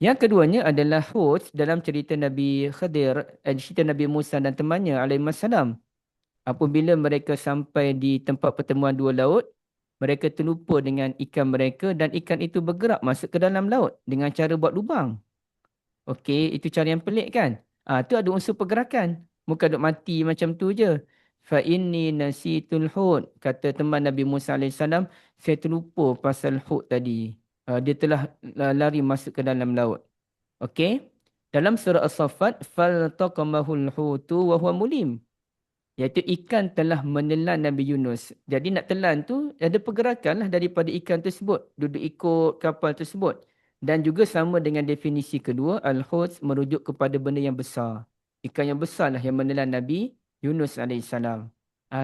Yang keduanya adalah Hud dalam cerita Nabi Khadir, cerita Nabi Musa dan temannya alaihissalam. Apabila mereka sampai di tempat pertemuan dua laut, mereka terlupa dengan ikan mereka dan ikan itu bergerak masuk ke dalam laut dengan cara buat lubang. Okey, itu cara yang pelik kan? Tu ada unsur pergerakan. Bukan duk mati macam tu je. Fa inni nasitul hud. Kata teman Nabi Musa AS, saya terlupa pasal hud tadi. Dia telah lari masuk ke dalam laut. Okey. Dalam surah As-Saffat, faltaqamahul hutu wa huwa mulim. Iaitu ikan telah menelan Nabi Yunus. Jadi nak telan tu ada pergerakan lah daripada ikan tersebut. Duduk ikut kapal tersebut. Dan juga sama dengan definisi kedua, Al-Hud merujuk kepada benda yang besar. Ikan yang besar lah yang menelan Nabi Yunus AS.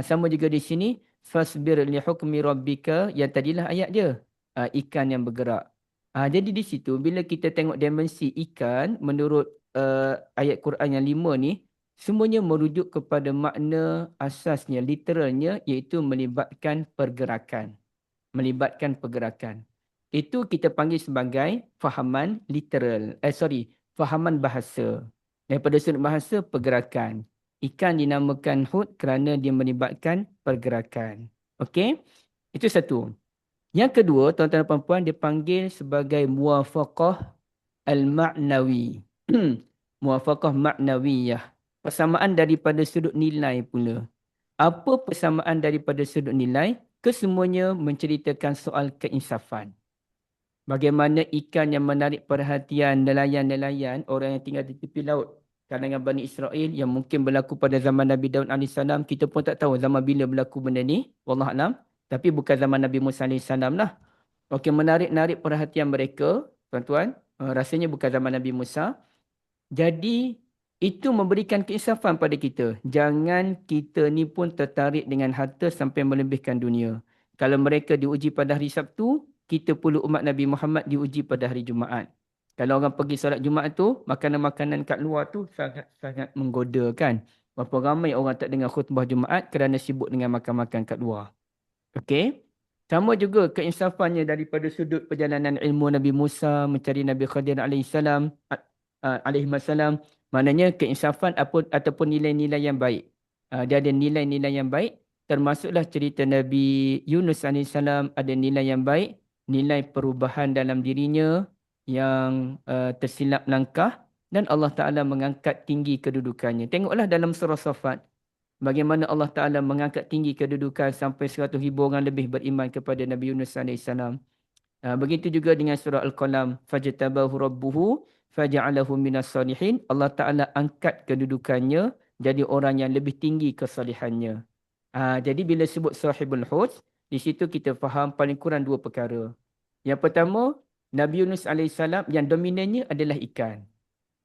Sama juga di sini, fasbir li hukmi rabbika, yang tadilah ayat dia. Ikan yang bergerak. Jadi di situ, bila kita tengok dimensi ikan, menurut ayat Quran yang 5 ni, semuanya merujuk kepada makna asasnya, literalnya, iaitu melibatkan pergerakan. Melibatkan pergerakan. Itu kita panggil sebagai fahaman literal. Fahaman bahasa. Daripada sudut bahasa, pergerakan. Ikan dinamakan hud kerana dia melibatkan pergerakan. Okey? Itu satu. Yang kedua, tuan-tuan dan puan-puan, dipanggil sebagai muwafaqah al-ma'nawi. Muwafaqah ma'nawiyah. Persamaan daripada sudut nilai pula. Apa persamaan daripada sudut nilai? Kesemuanya menceritakan soal keinsafan. Bagaimana ikan yang menarik perhatian nelayan-nelayan, orang yang tinggal di tepi laut, kalangan Bani Israel yang mungkin berlaku pada zaman Nabi Daud AS. Kita pun tak tahu zaman bila berlaku benda ni. Wallahualam. Tapi bukan zaman Nabi Musa AS lah. Okey, menarik-narik perhatian mereka, tuan-tuan. Rasanya bukan zaman Nabi Musa. Jadi, itu memberikan keinsafan pada kita. Jangan kita ni pun tertarik dengan harta sampai melebihkan dunia. Kalau mereka diuji pada hari Sabtu, kita pula umat Nabi Muhammad diuji pada hari Jumaat. Kalau orang pergi solat Jumaat tu, makanan-makanan kat luar tu sangat-sangat menggoda kan. Berapa ramai orang tak dengar khutbah Jumaat kerana sibuk dengan makan-makan kat luar. Okey. Sama juga keinsafannya daripada sudut perjalanan ilmu Nabi Musa mencari Nabi Khadir alaihissalam. Maknanya keinsafan ataupun nilai-nilai yang baik. Dia ada nilai-nilai yang baik. Termasuklah cerita Nabi Yunus AS ada nilai yang baik. Nilai perubahan dalam dirinya yang tersilap langkah. Dan Allah Ta'ala mengangkat tinggi kedudukannya. Tengoklah dalam surah Saffat. Bagaimana Allah Ta'ala mengangkat tinggi kedudukan sampai 100,000 orang lebih beriman kepada Nabi Yunus AS. Begitu juga dengan surah Al-Qalam. Fajtabahu rabbuhu faja'alahu minas salihin. Allah Ta'ala angkat kedudukannya jadi orang yang lebih tinggi kesalihannya. Jadi bila sebut sahibul hud, di situ kita faham paling kurang dua perkara. Yang pertama, Nabi Yunus AS yang dominannya adalah ikan.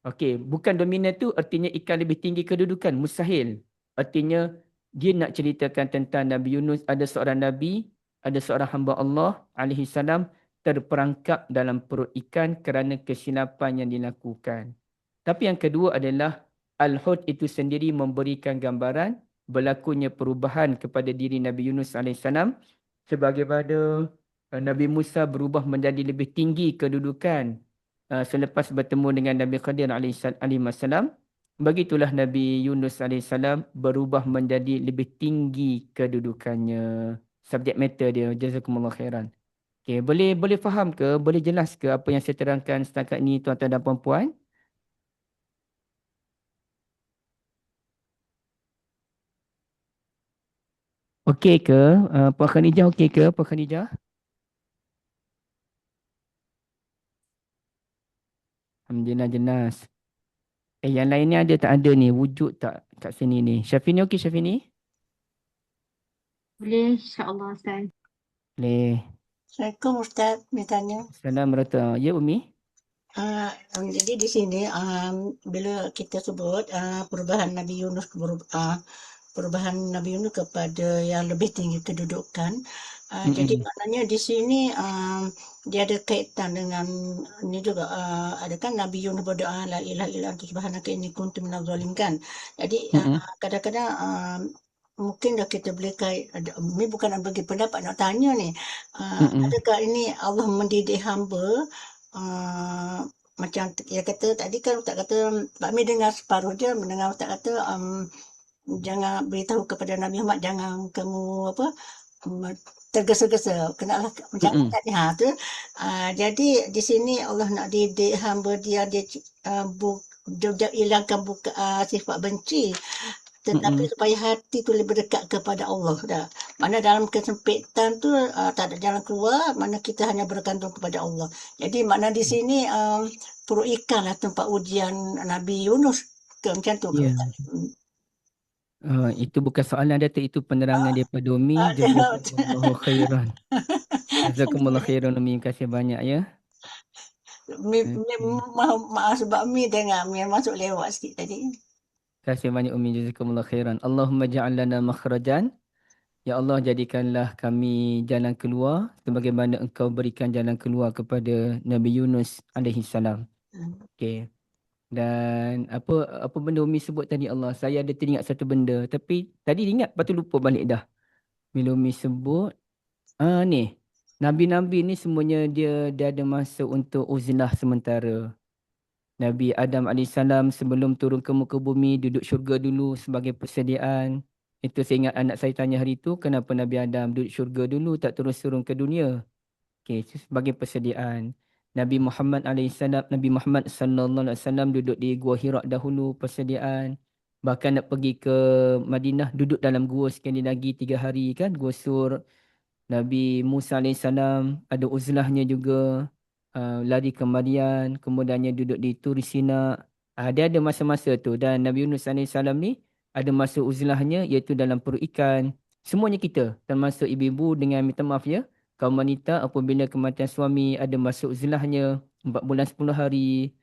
Okey, bukan dominan tu artinya ikan lebih tinggi kedudukan. Mustahil. Artinya dia nak ceritakan tentang Nabi Yunus, ada seorang Nabi, ada seorang hamba Allah alaihissalam terperangkap dalam perut ikan kerana kesilapan yang dilakukan. Tapi yang kedua adalah Al-Hud itu sendiri memberikan gambaran berlakunya perubahan kepada diri Nabi Yunus AS sebagaimana Nabi Musa berubah menjadi lebih tinggi kedudukan selepas bertemu dengan Nabi Khadir alaihissalam. Begitulah Nabi Yunus AS berubah menjadi lebih tinggi kedudukannya. Subjek matter dia. Jazakumullah khairan. Okey, boleh faham ke? Boleh jelas ke apa yang saya terangkan setakat ni tuan-tuan dan puan-puan? Okey ke? Puan Khadijah okey ke? Puan Khadijah? Alhamdulillah jelas. Yang lain ni ada tak ada ni? Wujud tak kat sini ni? Syafini okey Syafini? Boleh, insyaAllah Ustaz. Boleh. Assalamualaikum Ustaz, bertanya. Assalamualaikum. Ya Umi? Jadi di sini bila kita sebut perubahan Nabi Yunus perubahan Nabi Yunus kepada yang lebih tinggi kedudukan, jadi maknanya di sini dia ada kaitan dengan ini juga, ada kan Nabi Yunus berdoa la ilaha illa anta subhanaka inni kuntu minadh zalimin kan. Jadi kadang-kadang mungkin dah kita boleh ini bukan nak bagi pendapat, nak tanya ni, adakah ini Allah mendidik hamba macam dia kata tadi kan Ustaz kata Pak Mi dengar separuh je, mendengar Ustaz kata jangan beritahu kepada Nabi Muhammad, jangan kamu tergesa-gesa, kenalah macam tadi tu. Jadi di sini Allah nak didik hamba dia hilangkan sifat benci, tetapi supaya hati tu lebih dekat kepada Allah dah. Mana dalam kesempitan tu tak ada jalan keluar, mana kita hanya bergantung kepada Allah. Jadi makna di sini Puruk Ikan lah tempat ujian Nabi Yunus ke macam tu ke? Itu bukan soalan Datuk, itu penerangan daripada Umi. Jazakumullahu khairan. Jazakumullahu khairan Umi, terima kasih banyak ya. Maaf sebab Mi dengar Mi masuk lewat sikit tadi. Terima kasih banyak Umi, jazakumullahu khairan. Allahumma ja'al lana makhrajan. Ya Allah, jadikanlah kami jalan keluar sebagaimana Engkau berikan jalan keluar kepada Nabi Yunus alaihi salam. Okey. Dan apa benda Umi sebut tadi Allah, saya ada teringat satu benda tapi tadi ingat lepas tu lupa balik dah. Bila Umi sebut ni Nabi-Nabi ni semuanya dia ada masa untuk uzlah sementara. Nabi Adam AS sebelum turun ke muka bumi duduk syurga dulu sebagai persediaan. Itu saya ingat anak saya tanya hari itu, kenapa Nabi Adam duduk syurga dulu tak turun ke dunia? Okey, sebagai persediaan. Nabi Muhammad SAW duduk di Gua Hira dahulu persediaan. Bahkan nak pergi ke Madinah duduk dalam gua sekali lagi 3 hari kan, Gua Sur. Nabi Musa AS ada uzlahnya juga. Lari ke Madian, kemudiannya duduk di Turi Sina. Dia ada masa-masa tu. Dan Nabi Yunus AS ni ada masa uzlahnya iaitu dalam perut ikan. Semuanya kita, termasuk ibu-ibu dengan minta maaf ya, kaum wanita apabila kematian suami ada masa uzlahnya 4 bulan 10 hari.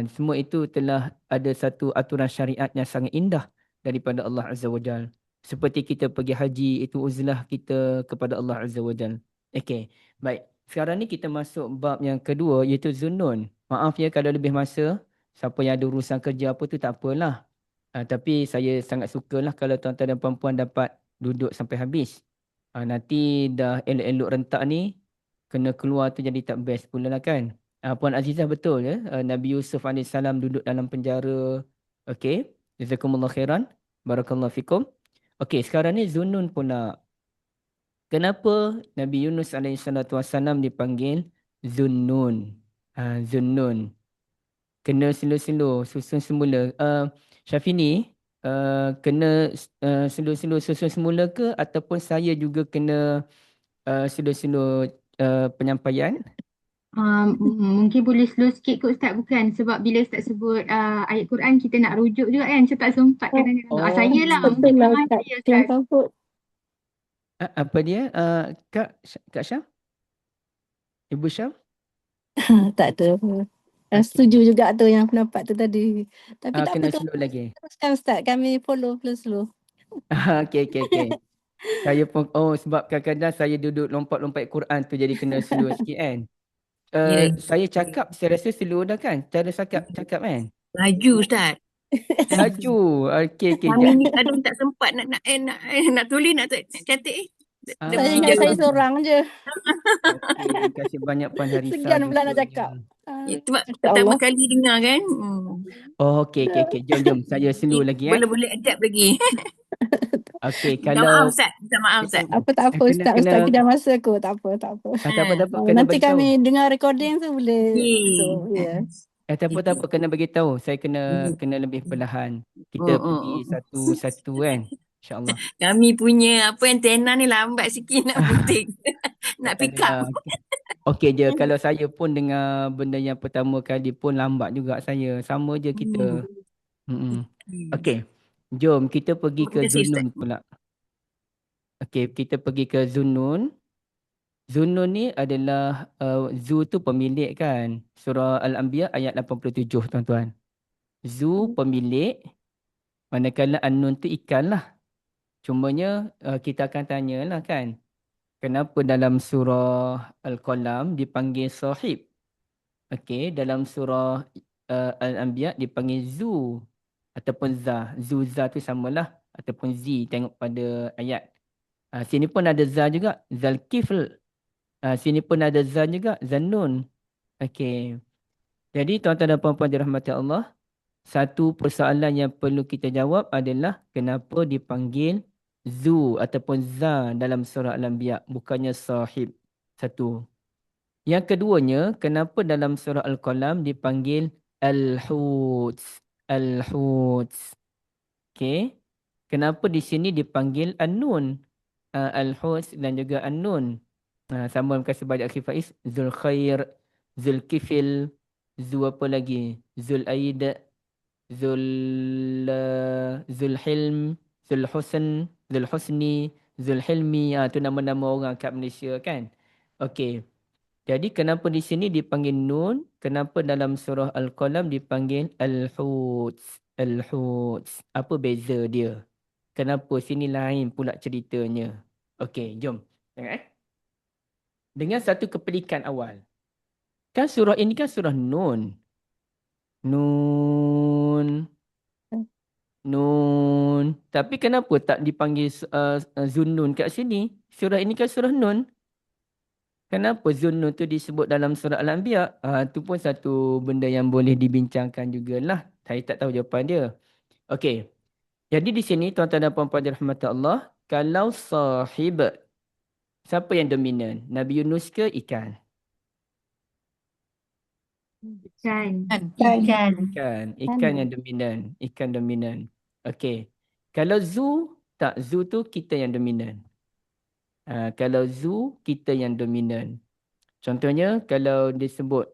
Semua itu telah ada satu aturan syariat yang sangat indah daripada Allah Azza wa Jal. Seperti kita pergi haji, itu uzlah kita kepada Allah Azza wa Jal. Okey, baik. Sekarang ni kita masuk bab yang kedua iaitu Zunnun. Maaf ya kalau lebih masa. Siapa yang ada urusan kerja apa tu tak apalah. Tapi saya sangat sukalah kalau tuan-tuan dan puan-puan dapat duduk sampai habis. Nanti dah elok-elok rentak ni kena keluar tu jadi tak best pula lah kan. Puan Azizah betul ya. Nabi Yusuf AS duduk dalam penjara. Okey. Jazakumullah khairan. Barakallahu fikum. Okey, sekarang ni Zunnun pula. Kenapa Nabi Yunus AS dipanggil Zunnun? Zunnun. Kena slow-slow, susun semula. Syafini, kena slow-slow susun semula ke ataupun saya juga kena slow-slow penyampaian? Mungkin boleh slow sikit kot Ustaz, bukan? Sebab bila Ustaz sebut ayat Quran kita nak rujuk juga kan, macam tak sempat kadang-kadang. Saya lah, mungkin saya Ustaz. Apa dia? Kak Syam? Ibu Syam? Tak ada. Setuju juga tu yang pendapat tu tadi. Tapi tak kena apa tu. slow lagi. Teruskan Ustaz, kami follow slow. Okey. Saya pun, sebab kadang-kadang saya duduk lompat-lompat Quran tu jadi kena slow sikit kan. Saya cakap, saya rasa slow dah kan? Cara cakap kan? Laju Ustaz. Laju. Okey. Kami ni kadang tak sempat nak tulis, nak cantik. Saya ingat saya seorang je. Okey, terima kasih banyak Puan Harisa. Segan pula nak cakap. Sebab pertama kali dengar kan. Okey. Jom. Saya slow lagi. Boleh adapt lagi. Okey, Minta maaf kalau Ustaz. Minta maaf Ustaz. Apa tak apa kena Ustaz, kena Ustaz kita dah masa aku. Tak apa, tak apa. tak apa tak apa, Oh, kena nanti bagi tahu. kami dengar recording tu boleh tu. Ya. Tak apa, kena bagi tahu. Saya kena lebih perlahan. Kita pergi satu-satu kan. InsyaAllah. Kami punya apa antena ni lambat sikit nak putih. Nak Tak pick up. adalah. Okey je, kalau saya pun dengar benda yang pertama kali pun lambat juga saya. Sama je kita. Okey. Jom kita pergi ke Terima kasih Ustaz. Zunnun pula. Okey, kita pergi ke Zunnun. Zunnun ni adalah Zu tu pemilik kan. Surah Al-Anbiya ayat 87 tuan-tuan. Zu pemilik, manakala An-Nun tu ikan lah. Cumanya kita akan tanyalah kan. Kenapa dalam surah Al-Qalam dipanggil sahib? Okey, dalam surah Al-Anbiya dipanggil Zu ataupun Za. Zu, Za tu samalah. Ataupun Zi, tengok pada ayat. Sini pun ada Za juga. Zal-Kifl. Sini pun ada Za juga. Zannun. Okey. Jadi tuan-tuan dan puan-puan dirahmati Allah, satu persoalan yang perlu kita jawab adalah kenapa dipanggil Zu ataupun Za dalam surah Al-Anbiya, bukannya sahib. Satu. Yang keduanya, kenapa dalam surah Al-Qalam dipanggil Al-Huds. Al-Huds. Okey. Kenapa di sini dipanggil An-Nun? Al-Huds dan juga An-Nun. Sama kasih banyak akhir Faiz. Zul Khair, Zul Kifil, Zul apa lagi? Zul Aid, Zul Hilm, Zul Husn, Zul Husni, Zul Hilmi. Itu nama-nama orang kat Malaysia kan. Okey. Jadi kenapa di sini dipanggil Nun? Kenapa dalam surah Al-Qalam dipanggil Al-Huds? Al-Huds. Apa beza dia? Kenapa sini lain pula ceritanya? Okey, jom. Tengok dengan satu kepelikan awal. Kan surah ini kan surah Nun. Nun. Nun. Tapi kenapa tak dipanggil Zunnun kat sini? Surah ini kan surah Nun. Kenapa Zunnun tu disebut dalam surah Al-Anbiya? Itu pun satu benda yang boleh dibincangkan jugalah. Saya tak tahu jawapan dia. Okey. Jadi di sini tuan-tuan dan puan-puan dirahmati Allah, kalau sahib, siapa yang dominan? Nabi Yunus ke ikan? Ikan yang dominan. Ikan dominan. Okey. Kalau Zu, tak, Zu tu kita yang dominan. Kalau Zu, kita yang dominan. Contohnya, kalau disebut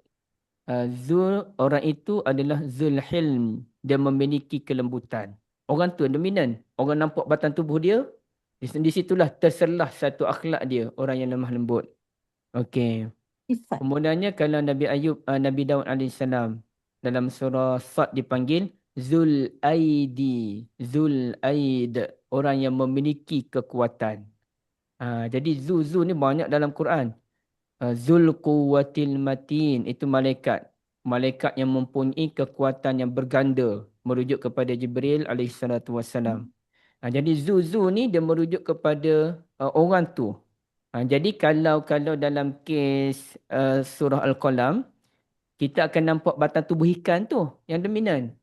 Zul, orang itu adalah Zul Hilm. Dia memiliki kelembutan. Orang tu yang dominan. Orang nampak batang tubuh dia, di situlah terselah satu akhlak dia. Orang yang lemah lembut. Okey. Kemudiannya kalau Nabi Ayub, Nabi Daud AS dalam surah Sad dipanggil Zul Aidi. Zul Aid. Orang yang memiliki kekuatan. Jadi Zu ni banyak dalam Quran. Zul Quwwatil Matin. Itu malaikat. Malaikat yang mempunyai kekuatan yang berganda. Merujuk kepada Jibril AS. Jadi Zu ni dia merujuk kepada orang tu. Jadi kalau dalam kes surah Al-Qalam, kita akan nampak batang tubuh ikan tu yang dominan.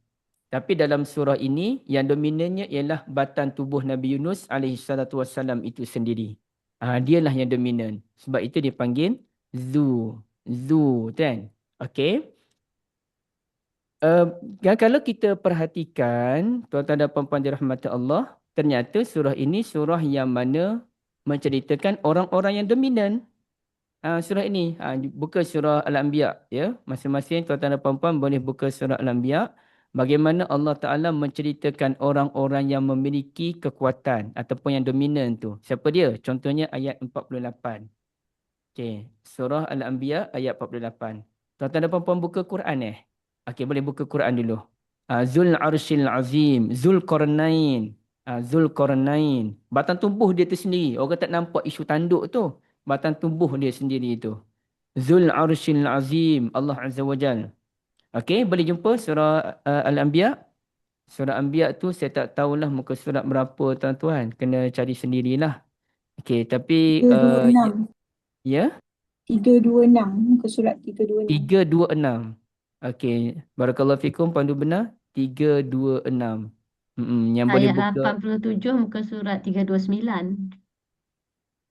Tapi dalam surah ini, yang dominannya ialah batang tubuh Nabi Yunus AS itu sendiri. Dialah yang dominan. Sebab itu dipanggil Zu. Zu kan? Okey. Kalau kita perhatikan, tuan-tuan dan puan-puan dirahmati Allah, ternyata surah ini surah yang mana menceritakan orang-orang yang dominan. Surah ini buka surah Al-Anbiya ya. Masing-masing tuan-tuan dan puan-puan boleh buka surah Al-Anbiya. Bagaimana Allah Ta'ala menceritakan orang-orang yang memiliki kekuatan ataupun yang dominan tu. Siapa dia? Contohnya ayat 48. Okey, surah Al-Anbiya ayat 48. Tuan-tuan dan puan-puan buka Quran Okey, boleh buka Quran dulu. Zul Arshil Azim, Zul Qarnain. Zul Qarnain. Batang tubuh dia tu sendiri. Orang tak nampak isu tanduk tu. Batang tubuh dia sendiri tu. Zul Arshil Azim, Allah Azza wa Jal. Okey, boleh jumpa surah Al-Anbiya. Surah Anbiya tu saya tak tahulah muka surat berapa tuan-tuan. Kena cari sendirilah. Okey, tapi 326. Ya? 326. Muka surat 326. 326. Okey, barakallahu fikum, pandu benar. 326. Yang boleh Ayat buka 87 muka surat 329.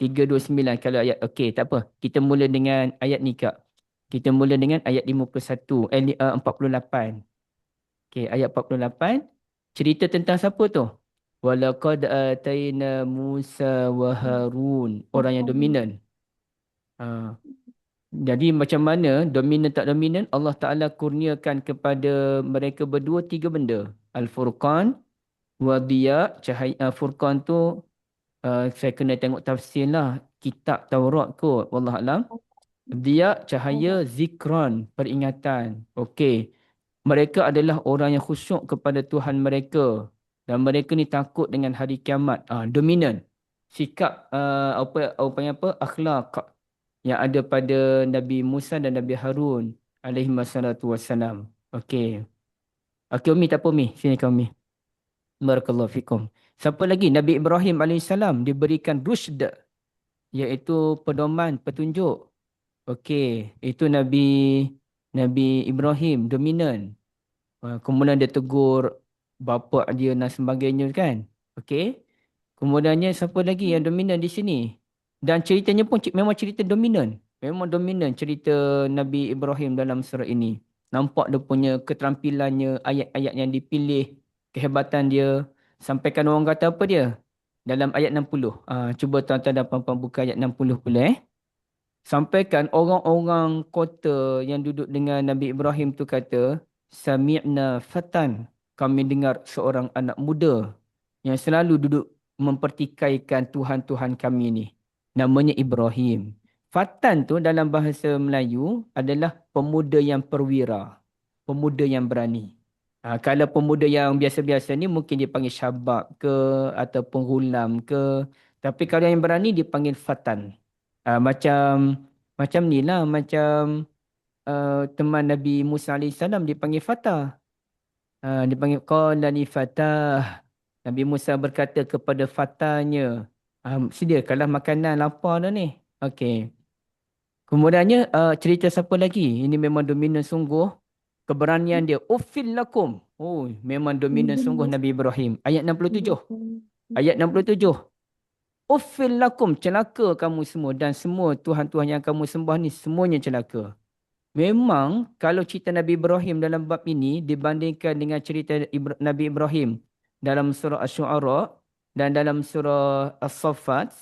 329 kalau ayat. Okey, tak apa. Kita mula dengan ayat ni, Kak. Kita mula dengan ayat 48. Okey, ayat 48. Cerita tentang siapa tu? Walaqad atayna Musa wa Harun. Orang yang dominan. Ha. Jadi macam mana dominan tak dominan, Allah Ta'ala kurniakan kepada mereka berdua 3 benda. Al-Furqan, Wadiya, cahaya. Furqan tu saya kena tengok tafsir lah. Kitab Taurat kot. Wallahualam. Dia cahaya, zikran, peringatan. Okey. Mereka adalah orang yang khusyuk kepada Tuhan mereka. Dan mereka ni takut dengan hari kiamat. Dominan. Sikap, akhlak yang ada pada Nabi Musa dan Nabi Harun alaihi wassalatu wassalam. Okey. Okey, Umi, tak apa, Umi. Sini kau, Umi. Barakallahu fikum. Siapa lagi? Nabi Ibrahim alaihissalam diberikan rusyd, iaitu pedoman, petunjuk. Okey, itu Nabi Ibrahim dominan. Kemudian dia tegur bapa dia dan sebagainya kan. Okey. Kemudiannya siapa lagi yang dominan di sini? Dan ceritanya pun memang cerita dominan. Memang dominan cerita Nabi Ibrahim dalam surah ini. Nampak dia punya keterampilannya, ayat-ayat yang dipilih, kehebatan dia. Sampaikan orang kata apa dia? Dalam ayat 60. Cuba tuan-tuan dan puan-puan buka ayat 60 pula. Sampaikan orang-orang kota yang duduk dengan Nabi Ibrahim tu kata, Sami'na fatan. Kami dengar seorang anak muda yang selalu duduk mempertikaikan Tuhan-Tuhan kami ni. Namanya Ibrahim. Fatan tu dalam bahasa Melayu adalah pemuda yang perwira. Pemuda yang berani. Kalau pemuda yang biasa-biasa ni mungkin dia panggil syabab ke ataupun ghulam ke. Tapi kalau yang berani dia panggil fatan. Macam ni lah. Macam teman Nabi Musa AS dipanggil fatah. Dipanggil qala li fatah. Nabi Musa berkata kepada fatanya, sediakanlah makanan, lapar dah ni. Okey. Kemudiannya cerita siapa lagi? Ini memang dominan sungguh. Keberanian dia. Uffil lakum. Oh, memang dominan sungguh Nabi Ibrahim. Ayat 67. Ayat 67. Uffil lakum. Celaka kamu semua. Dan semua Tuhan-Tuhan yang kamu sembah ni semuanya celaka. Memang kalau cerita Nabi Ibrahim dalam bab ini dibandingkan dengan cerita Nabi Ibrahim dalam surah Asy-Syu'ara dan dalam surah As-Saffat,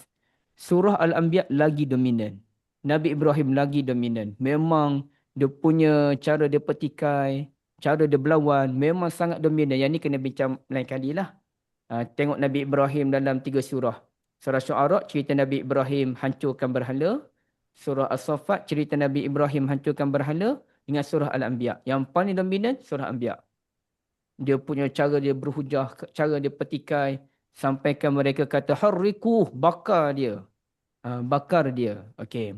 surah Al-Anbiya lagi dominan. Nabi Ibrahim lagi dominan. Memang dia punya cara dia petikai, cara dia berlawan memang sangat dominan. Yang ni kena bincang lain kali lah. Tengok Nabi Ibrahim dalam 3 surah. Surah Asy-Syu'ara cerita Nabi Ibrahim hancurkan berhala. Surah As-Saffat cerita Nabi Ibrahim hancurkan berhala. Dengan surah Al-Anbiya. Yang paling dominan surah Anbiya. Dia punya cara dia berhujah, cara dia petikai. Sampaikan mereka kata, harrikuh, bakar dia. Bakar dia. Okey.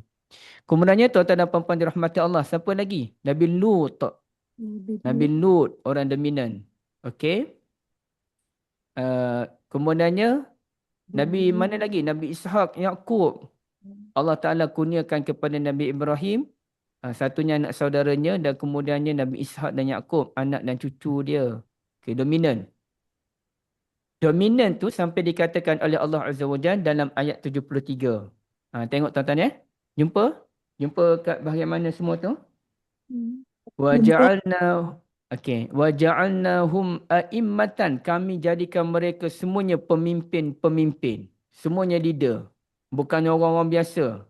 Kemudiannya tuan-tuan dan puan-puan dirahmati Allah. Siapa lagi? Nabi Lut. Nabi Lut, orang dominan. Okey. Kemudiannya, Nabi mana lagi? Nabi Ishak, Yaqub. Allah Ta'ala kurniakan kepada Nabi Ibrahim. Satunya anak saudaranya dan kemudiannya Nabi Ishak dan Yaqub, anak dan cucu dia. Okay, dominan. Dominan tu sampai dikatakan oleh Allah Azza wa Jalla dalam ayat 73. Tengok tuan-tuan ya. Jumpa? Jumpa kat bahagian mana semua tu? Wa ja'alnahum a'immatan. Kami jadikan mereka semuanya pemimpin-pemimpin. Semuanya leader. Bukan orang-orang biasa.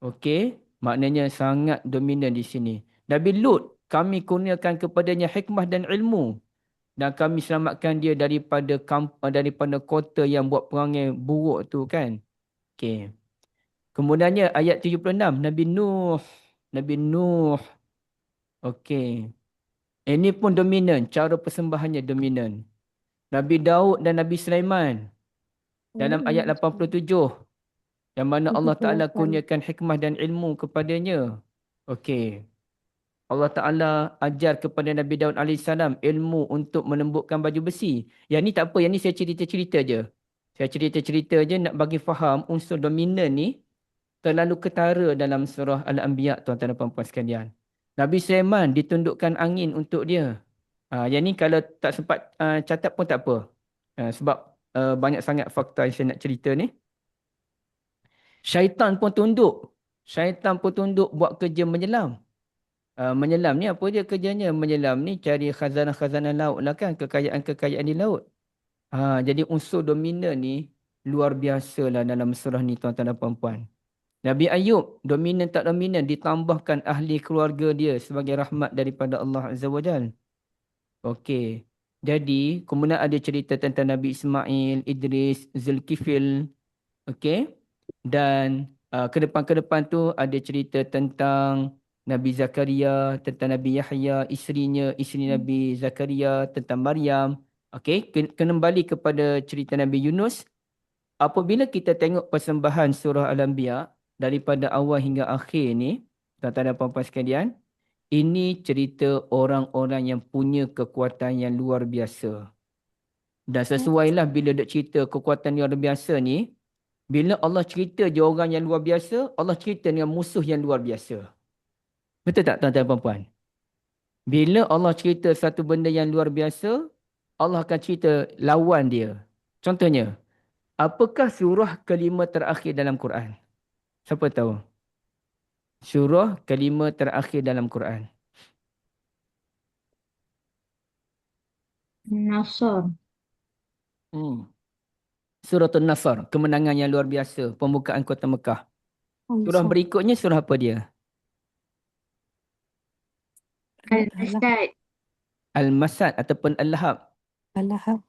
Okey. Maknanya sangat dominan di sini. Nabi Lut, kami kurniakan kepadanya hikmah dan ilmu. Dan kami selamatkan dia daripada kota yang buat perangai buruk tu kan. Okey. Kemudiannya ayat 76. Nabi Nuh. Nabi Nuh. Okey. Ini pun dominan. Cara persembahannya dominan. Nabi Daud dan Nabi Sulaiman. Dalam ayat 87. Yang mana Allah Ta'ala kurniakan hikmah dan ilmu kepadanya. Okey. Allah Ta'ala ajar kepada Nabi Daud AS ilmu untuk menembukkan baju besi. Yang ni tak apa. Yang ni saya cerita-cerita je. Saya cerita-cerita je nak bagi faham unsur dominan ni terlalu ketara dalam surah Al-Anbiya, tuan-tuan dan puan-puan sekalian. Nabi Sulaiman ditundukkan angin untuk dia. Yang ni kalau tak sempat catat pun tak apa. Sebab banyak sangat fakta yang saya nak cerita ni. Syaitan pun tunduk. Syaitan pun tunduk buat kerja menyelam. Menyelam ni apa dia kerjanya? Menyelam ni cari khazanah-khazanah laut lah kan. Kekayaan-kekayaan di laut. Jadi unsur dominan ni luar biasa lah dalam surah ni tuan-tuan dan puan-puan. Nabi Ayub, dominan tak dominan, ditambahkan ahli keluarga dia sebagai rahmat daripada Allah Azza wa Jal. Okey. Jadi, kemudian ada cerita tentang Nabi Ismail, Idris, Zulkifil. Okey. Dan ke depan tu ada cerita tentang Nabi Zakaria, tentang Nabi Yahya, isteri Nabi Zakaria, tentang Maryam. Okey, kembali kepada cerita Nabi Yunus. Apabila kita tengok persembahan surah Al-Anbiya daripada awal hingga akhir ni, tuan-tuan dan puan-puan sekalian, ini cerita orang-orang yang punya kekuatan yang luar biasa. Dan sesuailah bila dia cerita kekuatan luar biasa ni, bila Allah cerita je orang yang luar biasa, Allah cerita dengan musuh yang luar biasa. Betul tak tuan-tuan dan puan-puan? Bila Allah cerita satu benda yang luar biasa, Allah akan cerita lawan dia. Contohnya, apakah surah kelima terakhir dalam Quran? Siapa tahu? Surah kelima terakhir dalam Quran. Nasr. Surah An-Nasr, kemenangan yang luar biasa, pembukaan kota Mekah. Surah berikutnya surah apa dia? Al-Masad. Al-Masad ataupun Al-Lahab. Al-Lahab.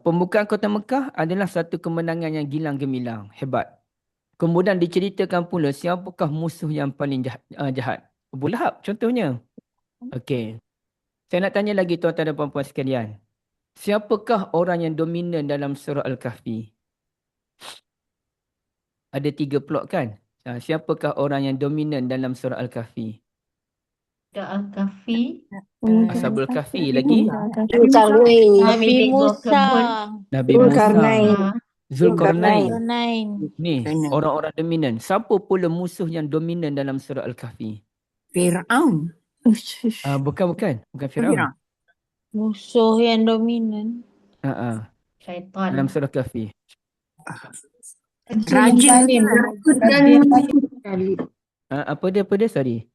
Pembukaan kota Mekah adalah satu kemenangan yang gilang gemilang, hebat. Kemudian diceritakan pula siapakah musuh yang paling jahat. Abu Lahab contohnya. Okey. Saya nak tanya lagi tuan-tuan dan puan-puan sekalian. Siapakah orang yang dominan dalam surah Al-Kahfi? Ada 3 plot kan? Siapakah orang yang dominan dalam surah Al-Kahfi? Al-Kahfi. Ashabul Kahfi lagi? Nabi Musa. Nabi Musa. Zulkarnain. Ni orang-orang dominan. Siapa pula musuh yang dominan dalam surah Al-Kahfi? Fir'aun. Bukan Fir'aun. Musuh yang dominan. Syaitan. Dalam surah Kahfi. Raja. Apa dia sorry?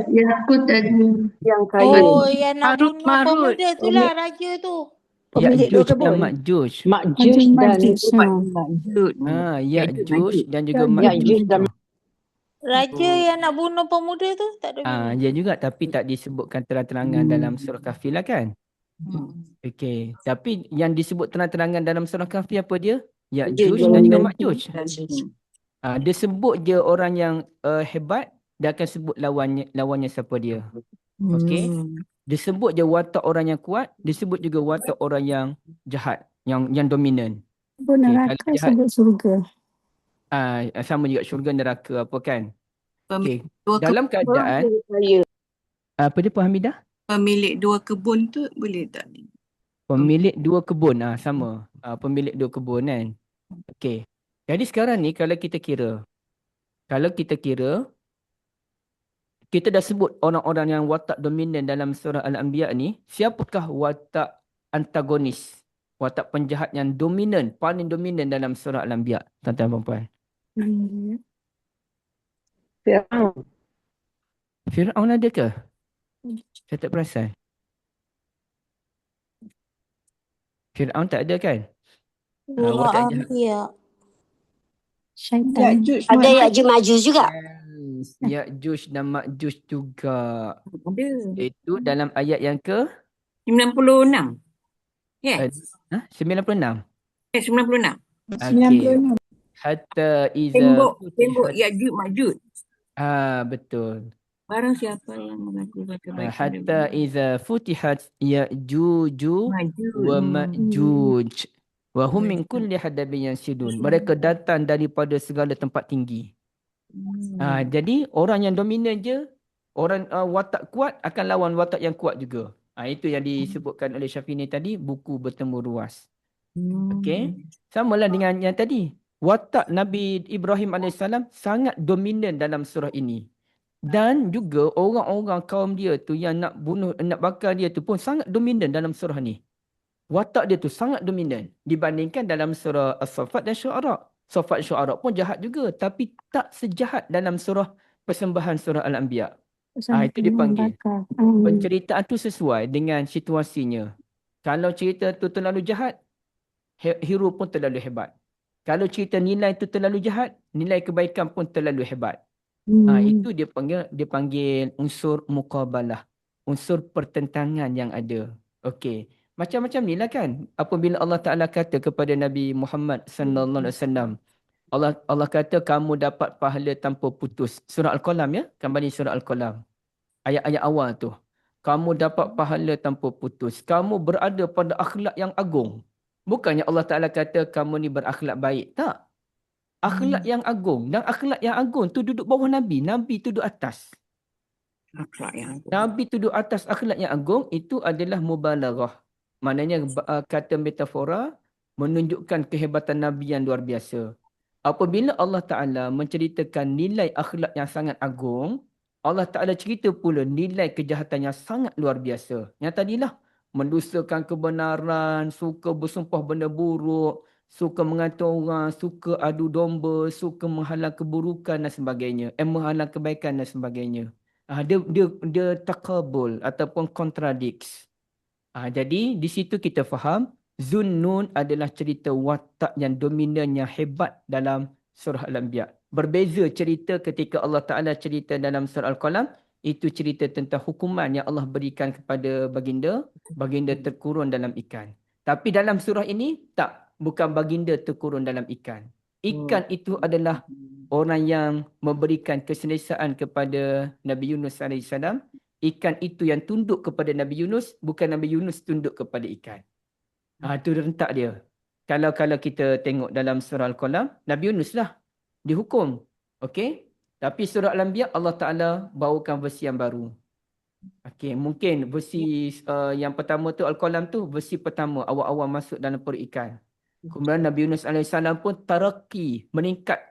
Yakut dan Yang kaya. Oh, yang nak bunuh pemuda tu lah raja tu. Ya'juj dan Ma'juj. Ma'juj dan Ma'juj. Ya'juj dan juga Ma'juj. Raja yang nak bunuh pemuda tu tak dominan. Ya juga, tapi tak disebutkan terang-terangan dalam surah Kahfi lah kan? Okey, tapi yang disebut terang-terangan dalam surah Kahfi apa dia? Ya'juj dan juga Ma'juj. Dia sebut je orang yang hebat, dia akan sebut lawannya siapa dia. Okey. Dia sebut je watak orang yang kuat, dia sebut juga watak orang yang jahat, yang dominan. Neraka sebut surga. Sama juga syurga neraka apa kan? Okey. Dalam keadaan apa dia Puan Hamidah? Pemilik 2 kebun tu boleh tak? Pemilik 2 kebun, sama. Pemilik 2 kebun kan. Okey. Jadi sekarang ni kalau kita kira, kita dah sebut orang-orang yang watak dominan dalam surah Al-Anbiya ni, siapakah watak antagonis, watak penjahat yang dominan, paling dominan dalam surah Al-Anbiya, tuan-tuan dan puan-puan? Fir'aun ada ke? Saya tak perasan. Fir'aun tak ada kan? Surah Anbiya. Syaitan. Ada Ya'juj Ma'juj juga. Ya'juj dan Ma'juj juga. Itu dalam ayat yang ke? 96. Yes. 96? 96. Okey. Hatta iza tembok Ya'juj Ma'juj. Betul. Barang siapa yang melakukan kebaikan. Hatta iza futihat Ya'juju wa Ma'juj. Wa hum min kulli hadabin yansidun. Mereka datang daripada segala tempat tinggi. Jadi orang yang dominan je, orang watak kuat akan lawan watak yang kuat juga. Itu yang disebutkan oleh Syafini tadi, buku bertemu ruas. Okey. Samalah dengan yang tadi. Watak Nabi Ibrahim AS sangat dominan dalam surah ini. Dan juga orang-orang kaum dia tu yang nak bunuh, nak bakar dia tu pun sangat dominan dalam surah ni. watak dia tu sangat dominan dibandingkan dalam surah As-Saffat dan Syu'ara. Saffat Syu'ara pun jahat juga, tapi tak sejahat dalam persembahan surah Al-Anbiya. Itu dipanggil. Penceritaan tu sesuai dengan situasinya. Kalau cerita tu terlalu jahat, hero pun terlalu hebat. Kalau cerita nilai tu terlalu jahat, nilai kebaikan pun terlalu hebat. Itu dia panggil unsur muqabalah. Unsur pertentangan yang ada. Okey. Macam-macam ni lah kan. Apabila Allah Ta'ala kata kepada Nabi Muhammad sallallahu alaihi wasallam, Allah kata kamu dapat pahala tanpa putus. Surah Al-Qalam ya. Kembali surah Al-Qalam. Ayat-ayat awal tu. Kamu dapat pahala tanpa putus. Kamu berada pada akhlak yang agung. Bukannya Allah Ta'ala kata kamu ni berakhlak baik. Tak. Akhlak yang agung. Dan akhlak yang agung tu duduk bawah Nabi. Nabi tu duduk atas. Akhlak yang agung. Nabi tu duduk atas akhlak yang agung. Itu adalah mubalaghah. Maknanya kata metafora menunjukkan kehebatan Nabi yang luar biasa. Apabila Allah Ta'ala menceritakan nilai akhlak yang sangat agung, Allah Ta'ala cerita pula nilai kejahatan yang sangat luar biasa. Yang tadilah mendustakan kebenaran, suka bersumpah benda buruk, suka mengata orang, suka adu domba, suka menghalang keburukan dan sebagainya. Menghalang kebaikan dan sebagainya. Dia takabul ataupun contradicts. Jadi di situ kita faham Zunnun adalah cerita watak yang dominan yang hebat dalam surah Al-Anbiya. Berbeza cerita ketika Allah Ta'ala cerita dalam surah Al-Qalam, itu cerita tentang hukuman yang Allah berikan kepada baginda. Baginda terkurun dalam ikan. Tapi dalam surah ini, tak. Bukan baginda terkurun dalam ikan. Ikan itu adalah orang yang memberikan keselesaan kepada Nabi Yunus AS. Ikan itu yang tunduk kepada Nabi Yunus, bukan Nabi Yunus tunduk kepada ikan. Itu rentak dia. Kalau kita tengok dalam surah Al-Qalam, Nabi Yunus lah dihukum. Okey? Tapi surah Al-Anbiya Allah Ta'ala bawakan versi yang baru. Okey, mungkin versi yang pertama tu Al-Qalam tu, versi pertama awal-awal masuk dalam perut ikan. Kemudian Nabi Yunus AS pun taraki, meningkat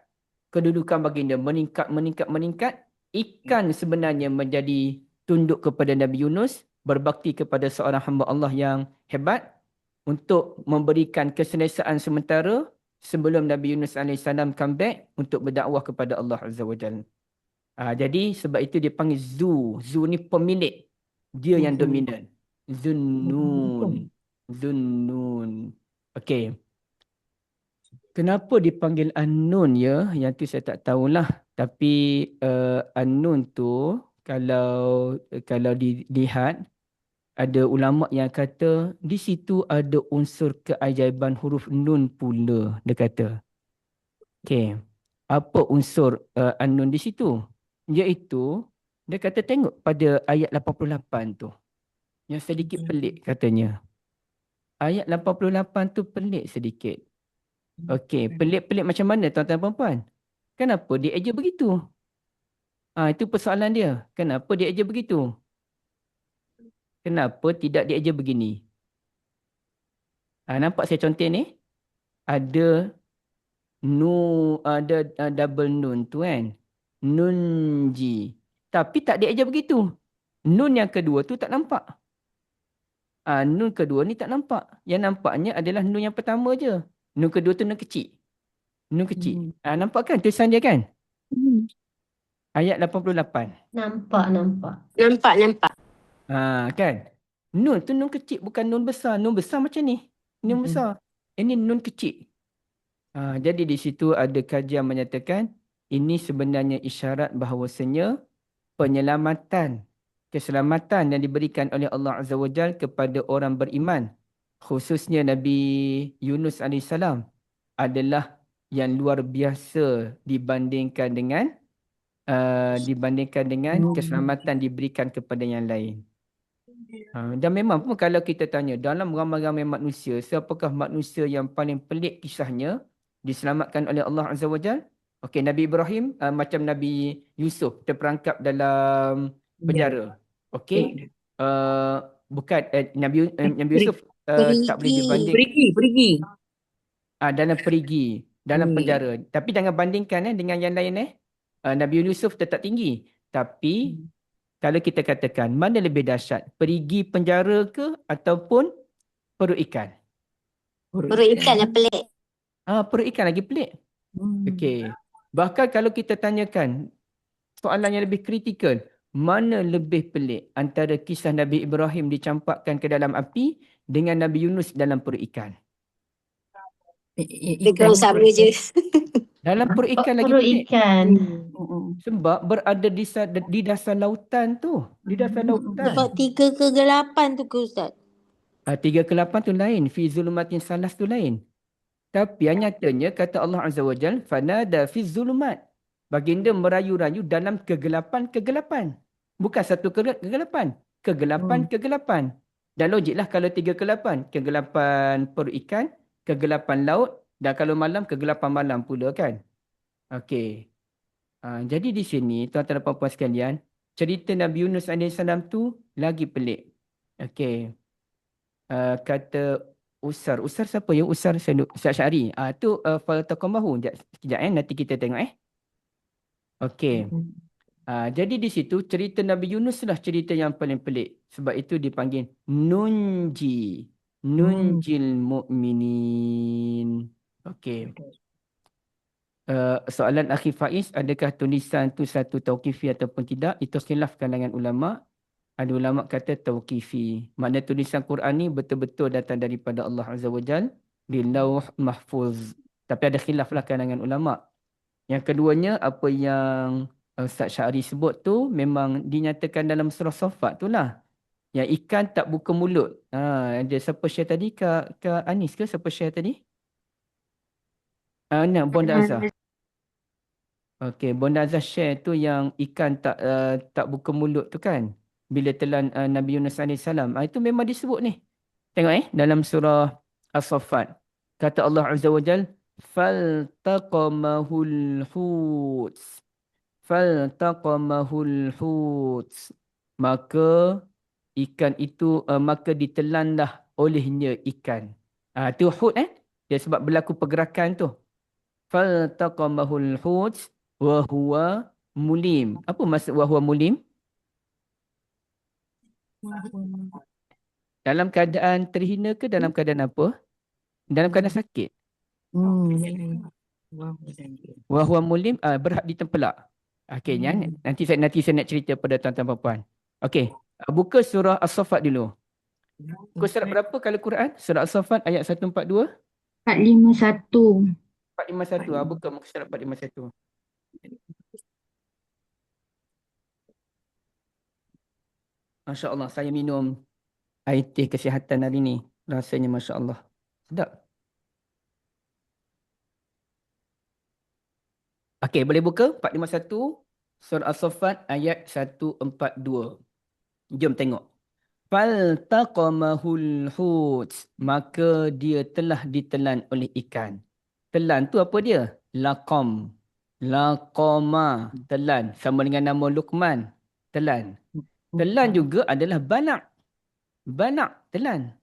kedudukan baginda, meningkat. Ikan sebenarnya menjadi tunduk kepada Nabi Yunus, berbakti kepada seorang hamba Allah yang hebat untuk memberikan keselesaan sementara sebelum Nabi Yunus AS come back untuk berdakwah kepada Allah Azza wa Jalla. Jadi sebab itu dia panggil Zu. Zu ni pemilik. Dia yang dominan. Zunnun. Okey. Kenapa dipanggil An-Nun ya? Yang tu saya tak tahulah. Tapi An-Nun tu kalau dilihat, ada ulama yang kata di situ ada unsur keajaiban huruf nun pula, dia kata. Okey. Apa unsur An-Nun di situ? Iaitu dia kata tengok pada ayat 88 tu. Yang sedikit pelik katanya. Ayat 88 tu pelik sedikit. Okey, pelik-pelik macam mana tuan-tuan dan puan-puan? Kenapa dia eja begitu? Itu persoalan dia. Kenapa dia eja begitu? Kenapa tidak dieja begini? Nampak saya contoh ni? Ada double nun tu kan? Nunji. Tapi tak dieja begitu. Nun yang kedua tu tak nampak. Nun kedua ni tak nampak. Yang nampaknya adalah nun yang pertama je. Nun kedua tu nun kecil. Nun kecil. Nampak kan tulisan dia kan? Ayat 88. Nampak. Kan? Nun tu nun kecil, bukan nun besar. Nun besar macam ni. Nun besar. Ini nun kecil. Jadi di situ ada kajian menyatakan ini sebenarnya isyarat bahawasanya keselamatan yang diberikan oleh Allah Azza wa Jalla kepada orang beriman, khususnya Nabi Yunus AS, adalah yang luar biasa dibandingkan dengan keselamatan diberikan kepada yang lain. Dan memang pun kalau kita tanya dalam ramai-ramai manusia, siapakah manusia yang paling pelik kisahnya diselamatkan oleh Allah Azza wa Jalla? Okey, Nabi Ibrahim macam Nabi Yusuf terperangkap dalam penjara. Okey. Bukan Nabi Yusuf tak boleh dibanding. Perigi. Dalam perigi, dalam penjara. Tapi jangan bandingkan dengan yang lain Nabi Yusuf tetap tinggi. Tapi kalau kita katakan mana lebih dahsyat, perigi penjara ke ataupun perut ikan. Perut ikan yang pelik. Perut ikan lagi pelik. Okey. Bahkan kalau kita tanyakan soalan yang lebih kritikal, mana lebih pelik antara kisah Nabi Ibrahim dicampakkan ke dalam api dengan Nabi Yunus dalam perut ikan? Dia sama je. Dalam perut ikan lagi Perut pelik. ikan. Sebab berada di dasar lautan tu. Di dasar lautan. Sebab 3 ke 8 tu ke Ustaz? 3 ke 8 tu lain. Fi zulumatin salas tu lain. Tapi yang nyatanya kata Allah Azza wa Jal, fanada fi zulumat. Baginda merayu-rayu dalam kegelapan-kegelapan. Bukan satu kegelapan. Kegelapan-kegelapan. Dan logiklah kalau 3 ke 8. Kegelapan perut ikan, kegelapan laut, dan kalau malam, kegelapan malam pula kan. Okey. Jadi di sini, tuan-tuan dan puan-puan sekalian, cerita Nabi Yunus AS tu lagi pelik. Okey. Kata Usar siapa ya? Usar Syari. Tu faltaqamahu. Sekejap nanti kita tengok Okey. Jadi di situ cerita Nabi Yunus lah cerita yang paling pelik. Sebab itu dipanggil Nunjil Mu'minin. Okey. Soalan Akhi Faiz, adakah tulisan tu satu tauqifi ataupun tidak? Itu khilaf kalangan ulama. Ada ulama kata tauqifi. Makna tulisan Quran ni betul-betul datang daripada Allah Azza wa Jal di Lauh Mahfuz. Tapi ada khilaf lah kalangan ulama. Yang keduanya, apa yang Ustaz Syari sebut tu memang dinyatakan dalam surah Saffat tu lah. Yang ikan tak buka mulut. Ada siapa share tadi? Kak Anis ke siapa share tadi? Bonda Azhar. Okey, Bonda Azhar share tu yang ikan tak buka mulut tu kan. Bila telan Nabi Yunus AS. Itu memang disebut ni. Tengok dalam surah As-Saffat. Kata Allah Azza wa Jal, faltaqamahul hut. Faltaqamahul hut. Maka ikan itu, maka ditelanlah olehnya ikan. Tu hut dia sebab berlaku pergerakan tu. Faltaqamahul hut wa huwa mulim. Apa maksud wa huwa mulim? Dalam keadaan terhina ke dalam keadaan apa? Dalam keadaan sakit. Wa huwa mulim, berhak ditempelak. Okey, nanti saya nak cerita pada tuan-tuan puan-puan. Okey, buka surah As-Saffat dulu. Buka surat berapa kalau Quran? Surah As-Saffat ayat 142? 451. 451. Buka muka surat 451. Masya Allah, saya minum air teh kesihatan hari ni. Rasanya Masya Allah. Sedap. Okey, boleh buka 451 surah As-Saffat ayat 142. Jom tengok. Faltaqamahul hut. Maka dia telah ditelan oleh ikan. Telan tu apa dia? Laqam. Laqama. Telan. Sama dengan nama Luqman. Telan. Telan juga adalah banak. Banak. Telan.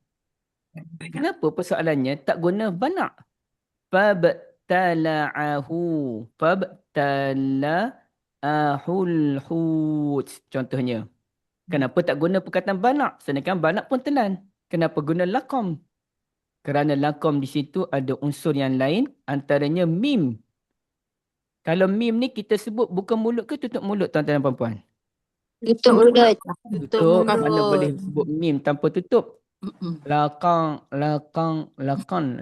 Kenapa persoalannya tak guna banak? Fabtala'ahu. Fabtala'ahul hut. Contohnya. Kenapa tak guna perkataan banak? Sedangkan banak pun telan. Kenapa guna laqam? Kerana laqam di situ ada unsur yang lain. Antaranya mim. Kalau mim ni kita sebut buka mulut ke tutup mulut tuan-tuan dan puan-puan? Tutup mulut. Tutup. Mana boleh sebut mim tanpa tutup? Laqan.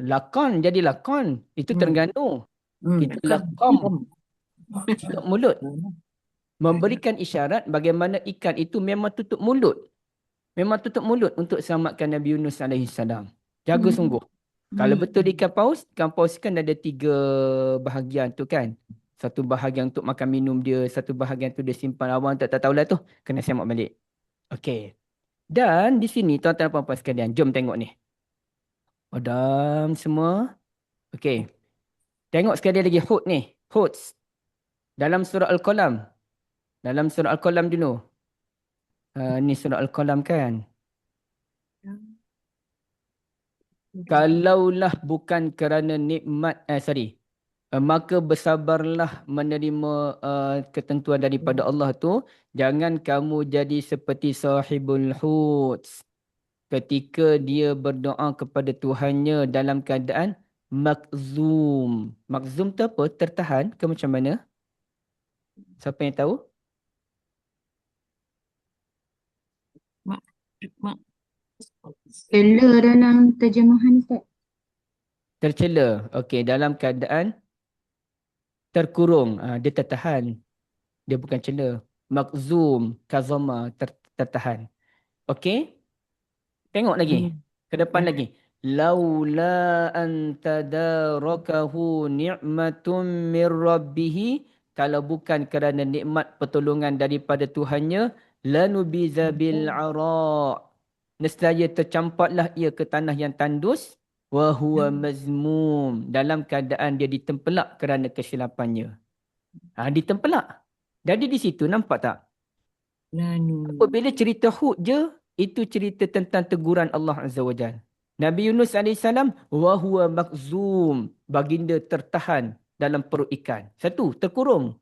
Laqan jadi laqan. Itu Terengganu. Kita laqam. Tutup mulut. Memberikan isyarat bagaimana ikan itu memang tutup mulut. Memang tutup mulut untuk selamatkan Nabi Yunus AS. Jaga sungguh. Kalau betul ikan paus kan ada 3 bahagian tu kan. Satu bahagian untuk makan minum dia, satu bahagian tu dia simpan awang, tak tahulah tu. Kena semak balik. Okey. Dan di sini tuan-tuan dan puan-puan sekalian, jom tengok ni. Padam semua. Okey. Tengok sekali lagi hut ni. Huts. Dalam surah Al-Qalam. Dalam surah Al-Qalam dulu. Ni surah Al-Qalam kan. Kalaulah bukan kerana nikmat, maka bersabarlah menerima ketentuan daripada Allah tu. Jangan kamu jadi seperti sahibul hut. ketika dia berdoa kepada Tuhannya dalam keadaan makzum. Makzum tu apa? Tertahan ke macam mana? Siapa yang tahu? Mak, mak. Cela dalam terjemahan Ustaz. Tercela. Okey, dalam keadaan terkurung. Dia tertahan. Dia bukan cela. Makzum, kazama, tertahan. Okey? Tengok lagi. Ke depan lagi. Laula an tadarakahu ni'matun min rabbih, kalau bukan kerana nikmat pertolongan daripada Tuhannya, lanubiza bil ara, nescaya tercampaklah ia ke tanah yang tandus, wa huwa mazmum, dalam keadaan dia ditempelak kerana kesilapannya. Ditempelak. Jadi di situ nampak tak? Apabila cerita Hud je, itu cerita tentang teguran Allah Azza wa Jalla. Nabi Yunus AS, wa huwa makzum, baginda tertahan dalam perut ikan. Satu, terkurung.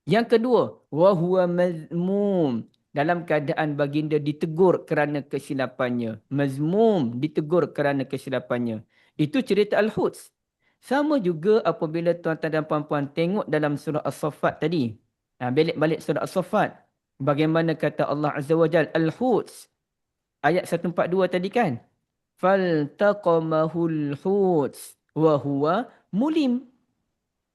Yang kedua, wa huwa mazmum, dalam keadaan baginda ditegur kerana kesilapannya. Mazmum, ditegur kerana kesilapannya. Itu cerita Al-Hud. Sama juga apabila tuan-tuan dan puan-puan tengok dalam surah As-Saffat tadi. Balik surah As-Saffat. Bagaimana kata Allah Azza wa Jalla, Al-Hud. Ayat 142 tadi kan? Faltaqamahul hut wa huwa mulim.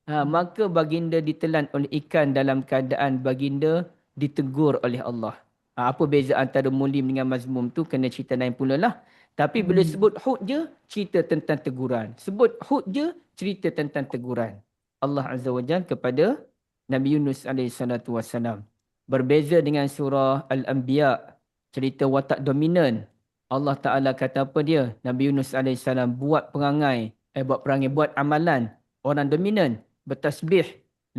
Maka baginda ditelan oleh ikan dalam keadaan baginda ditegur oleh Allah. Apa beza antara mulim dengan mazmum tu? Kena cerita lain pula lah. Tapi bila sebut Hud je, cerita tentang teguran. Sebut Hud je, cerita tentang teguran. Allah Azza wa Jalla kepada Nabi Yunus AS. Berbeza dengan surah Al-Anbiya, cerita watak dominan. Allah Ta'ala kata apa dia? Nabi Yunus AS buat perangai, buat amalan orang dominan. Bertasbih.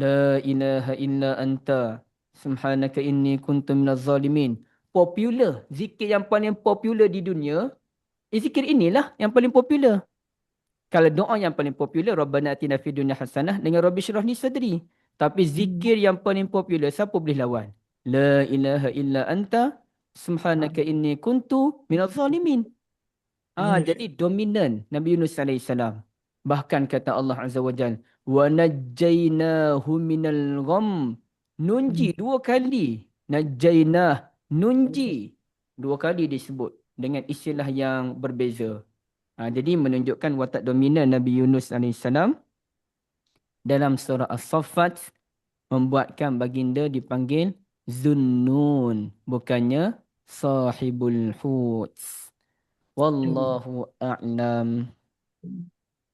La ilaha illa anta. Subhanaka inni kuntu minaz zalimin. Popular. Zikir yang paling popular di dunia. Zikir inilah yang paling popular. Kalau doa yang paling popular, Rabbana atina fid dunya hasanah dengan Rabbi syrah li sadri. Tapi zikir yang paling popular, siapa boleh lawan? La ilaha illa anta. Subhanaka inni kuntu minaz zalimin. Jadi dominan Nabi Yunus AS. Bahkan kata Allah Azza wa Jalla, wa najjaynahu minal gham. Nunji dua kali. Najjaynah, nunji. Dua kali disebut dengan istilah yang berbeza. Jadi menunjukkan watak dominan Nabi Yunus AS dalam surah As-Saffat, membuatkan baginda dipanggil Zunnun, bukannya Sahibul Hut. Wallahu a'lam.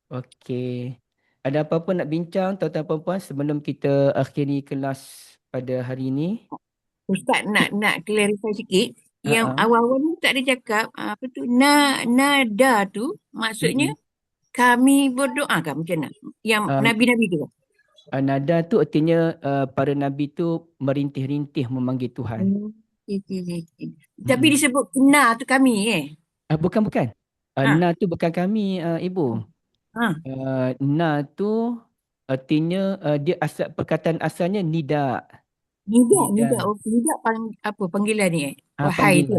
Okey. Ada apa-apa nak bincang tuan-tuan dan puan-puan sebelum kita akhiri kelas pada hari ini? Ustaz nak clarify sikit. Yang awal-awal ni tak ada cakap apa tu nada tu maksudnya kami berdoa kan macam mana? Yang nabi-nabi tu. Nada tu artinya para nabi tu merintih-rintih memanggil Tuhan. Tapi disebut na tu kami Bukan. Na tu bukan kami, Ibu. Na tu artinya dia perkataan asalnya nida. Nida. Nida apa panggilan ni? Wahai tu.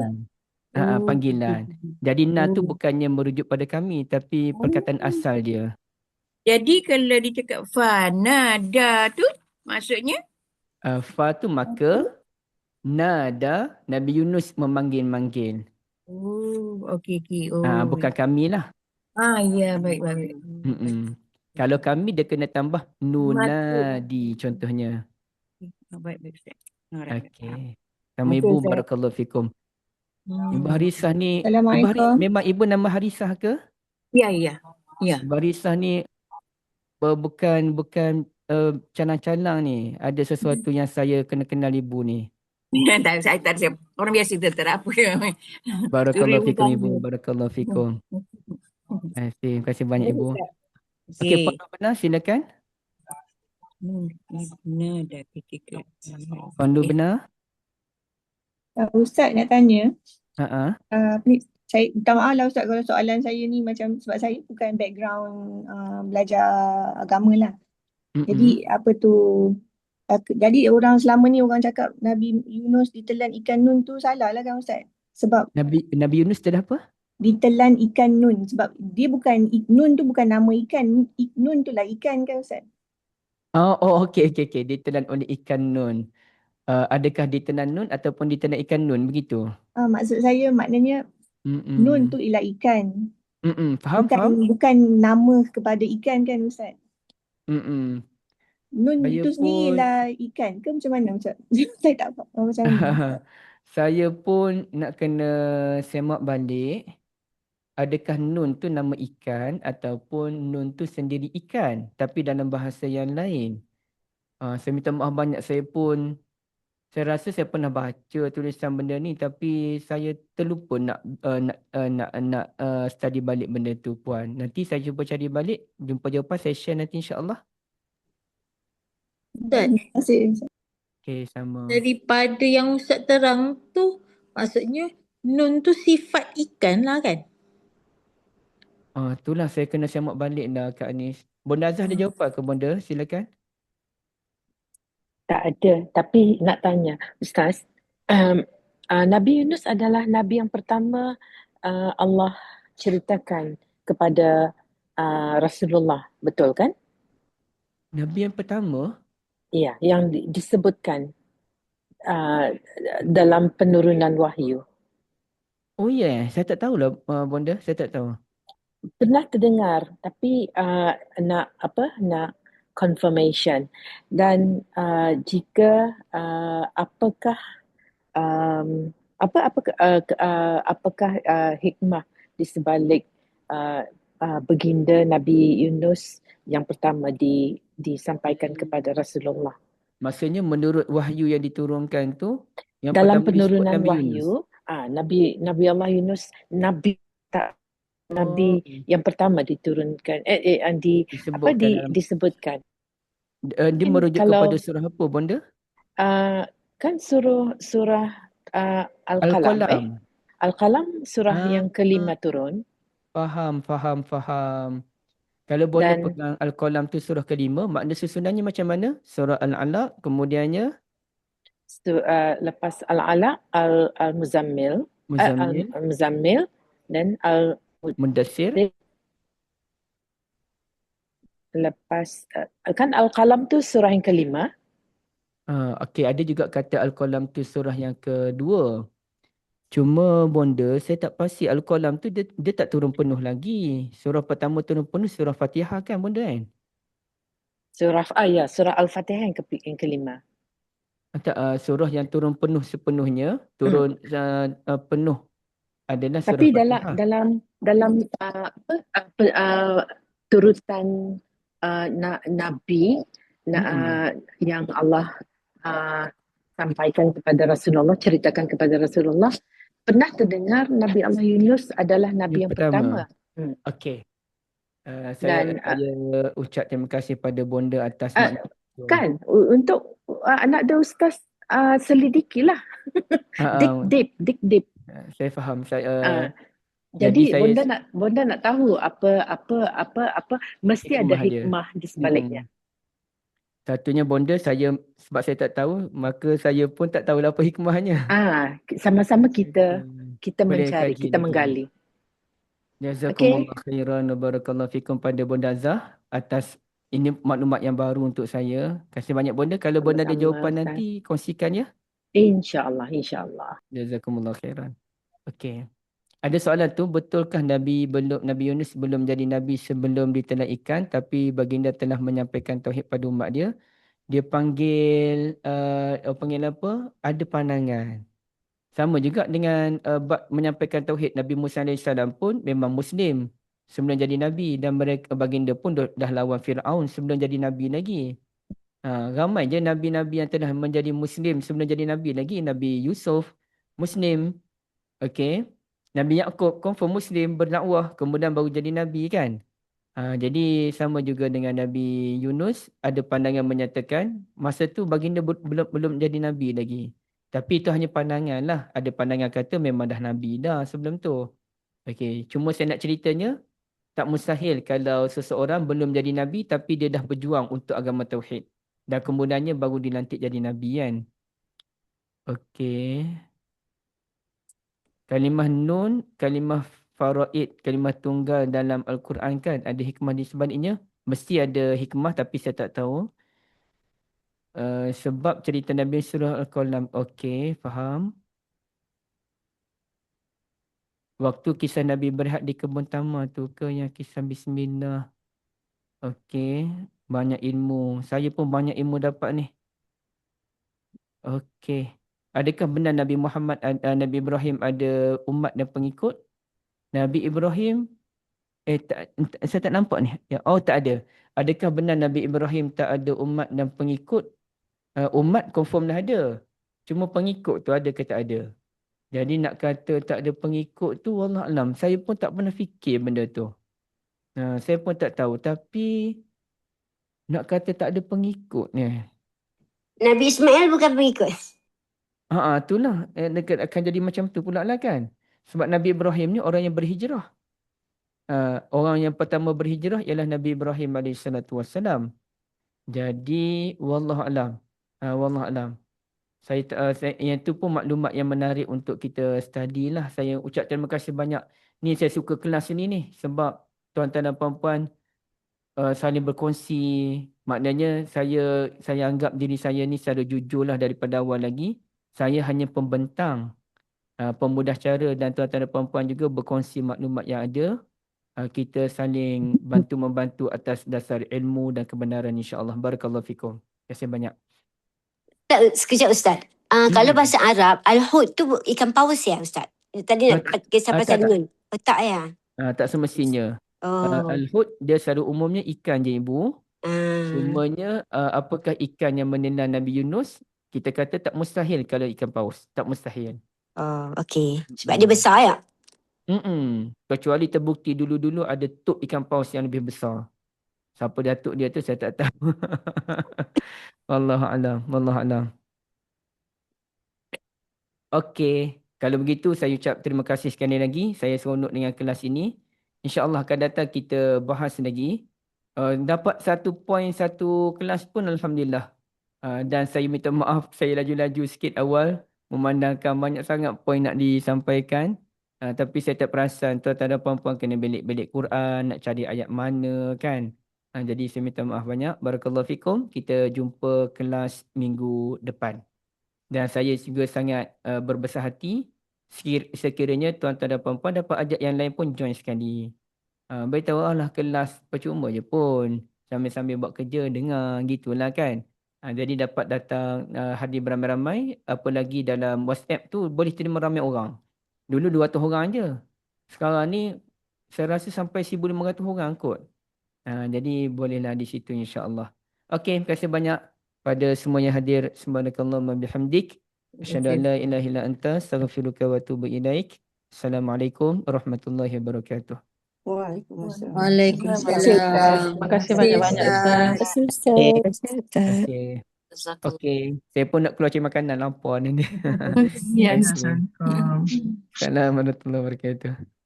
Panggilan. Jadi na tu bukannya merujuk pada kami tapi perkataan asal dia. Jadi kalau dicakap fa nada tu maksudnya? Fa tu maka, nada Nabi Yunus memanggil-manggil. Okey. Bukan kami lah. Ya, baik. Kalau kami dia kena tambah nunadi contohnya. Baik. Okey. Sama Ibu, barakallahu fikum. Ibu Harisah ni, Assalamualaikum. memang Ibu nama Harisah ke? Ya. Ibu Harisah ni bukan calang-calang ni. Ada sesuatu yang saya kena kenal Ibu ni. Saya tak ada. Orang biasa tu tak apa. Barakallahu fikum Ibu. Barakallahu fikum. Terima kasih banyak Ibu. Okey, Puan Benar silakan. Puan Benar. Ustaz nak tanya. Saya minta maaf lah Ustaz kalau soalan saya ni macam sebab saya bukan background belajar agama lah. Jadi apa tu, jadi orang selama ni orang cakap Nabi Yunus ditelan ikan nun tu salah lah kan Ustaz? Sebab Nabi Yunus dia apa? ditelan ikan nun, sebab dia bukan, nun tu bukan nama ikan, nun tu lah ikan kan Ustaz? Okey. Ditelan oleh ikan nun. Adakah ditelan nun ataupun ditelan ikan nun begitu? Maksud saya maknanya nun tu ialah ikan. Faham. Bukan nama kepada ikan kan Ustaz? Nun Saya tu sendiri pun ialah ikan ke macam mana Ustaz? Saya tak faham macam mana. saya pun nak kena semak balik. Adakah nun tu nama ikan ataupun nun tu sendiri ikan tapi dalam bahasa yang lain? Saya minta maaf banyak, saya rasa saya pernah baca tulisan benda ni tapi saya terlupa nak study balik benda tu puan. Nanti saya cuba cari balik, jumpa jawapan saya share nanti insya-Allah. Ustaz, Terima kasih Ustaz. Okey, sama. daripada yang Ustaz terang tu, maksudnya nun tu sifat ikan lah kan? Itulah saya kena semak balik dah Kak Anis. Bonda Azhar ada jawapan ke Bonda? Silakan. Tak ada, tapi nak tanya Ustaz, Nabi Yunus adalah Nabi yang pertama Allah ceritakan kepada Rasulullah, betul kan? Nabi yang pertama? Ya, yang disebutkan dalam penurunan wahyu. Oh ya, saya tak tahulah Bonda, saya tak tahu. Pernah terdengar tapi nak confirmation. Dan jika apakah apakah hikmah di sebalik baginda Nabi Yunus yang pertama disampaikan kepada Rasulullah? Maksudnya menurut wahyu yang diturunkan tu yang dalam pertama disebut penurunan Nabi wahyu, Yunus. Nabi Allah Yunus, Nabi yang pertama diturunkan disebutkan. Dia merujuk kepada surah apa Bonda? Kan surah Al-Qalam. Al-Qalam surah yang kelima turun. Faham. Kalau Bonda pegang Al-Qalam tu surah kelima, makna susunannya macam mana? Surah Al-Alaq, kemudiannya lepas Al-Alaq, Al-Muzammil, Al-Muzammil dan Mudassir. Lepas kan Al-Qalam tu surah yang kelima. Okey, ada juga kata Al-Qalam tu surah yang kedua. Cuma Bonda, saya tak pasti Al-Qalam tu dia tak turun penuh lagi. Surah pertama turun penuh surah Fatihah kan Bonda kan? Surah Al-Fatihah yang kelima. Surah yang turun penuh sepenuhnya, turun penuh adalah surah tapi Fatihah. dalam turutan Nabi yang Allah sampaikan kepada Rasulullah, ceritakan kepada Rasulullah, pernah terdengar Nabi Allah Yunus adalah Nabi yang pertama. Okey. Saya ucap terima kasih pada Bonda atas makna. Kan, untuk anak dia Ustaz selidikilah. Dig deep. Saya faham. Jadi Bonda nak tahu apa mesti ada hikmah di sebaliknya. Satunya Bonda, sebab saya tak tahu, maka saya pun tak tahu apa hikmahnya. Sama-sama kita mencari, kita menggali. Jazakumullah khairan wa barakallahu fikum pada Bonda Azhar atas ini maklumat yang baru untuk saya. Kasih banyak Bonda. Kalau Bonda ada jawapan nanti kongsikan ya. InsyaAllah. Jazakumullah khairan. Okey. Ada soalan tu, betulkah Nabi Yunus belum jadi Nabi sebelum ditelan ikan, tapi baginda telah menyampaikan tauhid pada umat dia. Dia panggil apa? Ada pandangan. Sama juga dengan menyampaikan tauhid, Nabi Musa AS pun memang Muslim sebelum jadi Nabi, dan baginda pun dah lawan Fir'aun sebelum jadi Nabi lagi. Ramai je Nabi-Nabi yang telah menjadi Muslim sebelum jadi Nabi lagi. Nabi Yusuf Muslim. Okey. Nabi Yaakob confirm Muslim, berdakwah, kemudian baru jadi Nabi kan. Jadi sama juga dengan Nabi Yunus, ada pandangan menyatakan masa tu baginda belum jadi Nabi lagi. Tapi itu hanya pandangan lah. Ada pandangan kata memang dah Nabi dah sebelum tu. Okey, cuma saya nak ceritanya, tak mustahil kalau seseorang belum jadi Nabi tapi dia dah berjuang untuk agama Tauhid. Dan kemudiannya baru dilantik jadi Nabi kan. Okey. Kalimah nun, kalimah faraid kalimah tunggal dalam Al-Quran kan? Ada hikmah di sebaliknya? Mesti ada hikmah tapi saya tak tahu. Sebab cerita Nabi surah Al-Qalam. Okey, faham. Waktu kisah Nabi berehat di kebun tamar tu ke yang kisah Bismillah. Okey, banyak ilmu. Saya pun banyak ilmu dapat ni. Okey. Adakah benar Nabi Muhammad, Nabi Ibrahim ada umat dan pengikut? Nabi Ibrahim, saya tak nampak ni. Ya, tak ada. Adakah benar Nabi Ibrahim tak ada umat dan pengikut? Umat confirm dah ada. Cuma pengikut tu ada ke tak ada? Jadi nak kata tak ada pengikut tu, wallahualam. Saya pun tak pernah fikir benda tu. Saya pun tak tahu. Tapi nak kata tak ada pengikut ni. Nabi Ismail bukan pengikut. Itulah. Akan jadi macam tu pula lah kan. Sebab Nabi Ibrahim ni orang yang berhijrah. Orang yang pertama berhijrah ialah Nabi Ibrahim AS. Jadi, wallahualam. Wallahualam. Yang tu pun maklumat yang menarik untuk kita study lah. Saya ucap terima kasih banyak. Ni saya suka kelas ni ni. Sebab tuan-tuan dan puan-puan saling berkongsi. Maknanya saya anggap diri saya ni secara jujur lah daripada awal lagi. Saya hanya pembentang, pemudah cara, dan tuan-tuan dan puan-puan juga berkongsi maklumat yang ada. Kita saling bantu-membantu atas dasar ilmu dan kebenaran, insya-Allah. Barakallahu fikum. Terima kasih banyak. Sekejap Ustaz. Kalau bahasa Arab, Al-Hud tu ikan paus ya Ustaz? Tadi nak kisah pasal nun. Tak ya? Tak semestinya. Al-Hud dia secara umumnya ikan je ibu. Cumanya apakah ikan yang menelan Nabi Yunus? Kita kata tak mustahil kalau ikan paus. Tak mustahil. Okey. Sebab dia besar ya? Kecuali terbukti dulu-dulu ada tuk ikan paus yang lebih besar. Siapa datuk dia tu saya tak tahu. Wallahualam. Wallahualam. Okey. Kalau begitu saya ucap terima kasih sekali lagi. Saya seronok dengan kelas ini. InsyaAllah akan datang kita bahas lagi. Dapat 1 poin 1 kelas pun Alhamdulillah. Dan saya minta maaf saya laju-laju sikit awal. Memandangkan banyak sangat poin nak disampaikan. Tapi saya tak perasan tuan-tuan dan puan-puan kena belik-belik Quran. Nak cari ayat mana kan. Jadi saya minta maaf banyak. Barakallahu fikum. Kita jumpa kelas minggu depan. Dan saya juga sangat berbesar hati sekiranya tuan-tuan dan puan-puan dapat ajak yang lain pun join sekali. Beritahu lah kelas percuma je pun. Sambil-sambil buat kerja dengar gitulah kan. Jadi dapat datang hadir beramai-ramai. Apalagi dalam WhatsApp tu boleh terima ramai orang. Dulu 200 orang je. Sekarang ni saya rasa sampai 1,500 orang kot. Jadi bolehlah di situ insya-Allah. Okey, terima kasih banyak pada semua yang hadir. Subhanakallahumma bihamdik. Asyhadu an la ilaha illa anta astaghfiruka wa atubu ilaik. Assalamualaikum warahmatullahi wabarakatuh. Waalaikumsalam. Terima kasih banyak-banyak Ustaz. Terima kasih Ustaz. Okey. Saya pun nak keluar cari makanan lapar ni. Ya. Assalamualaikum warahmatullahi wabarakatuh.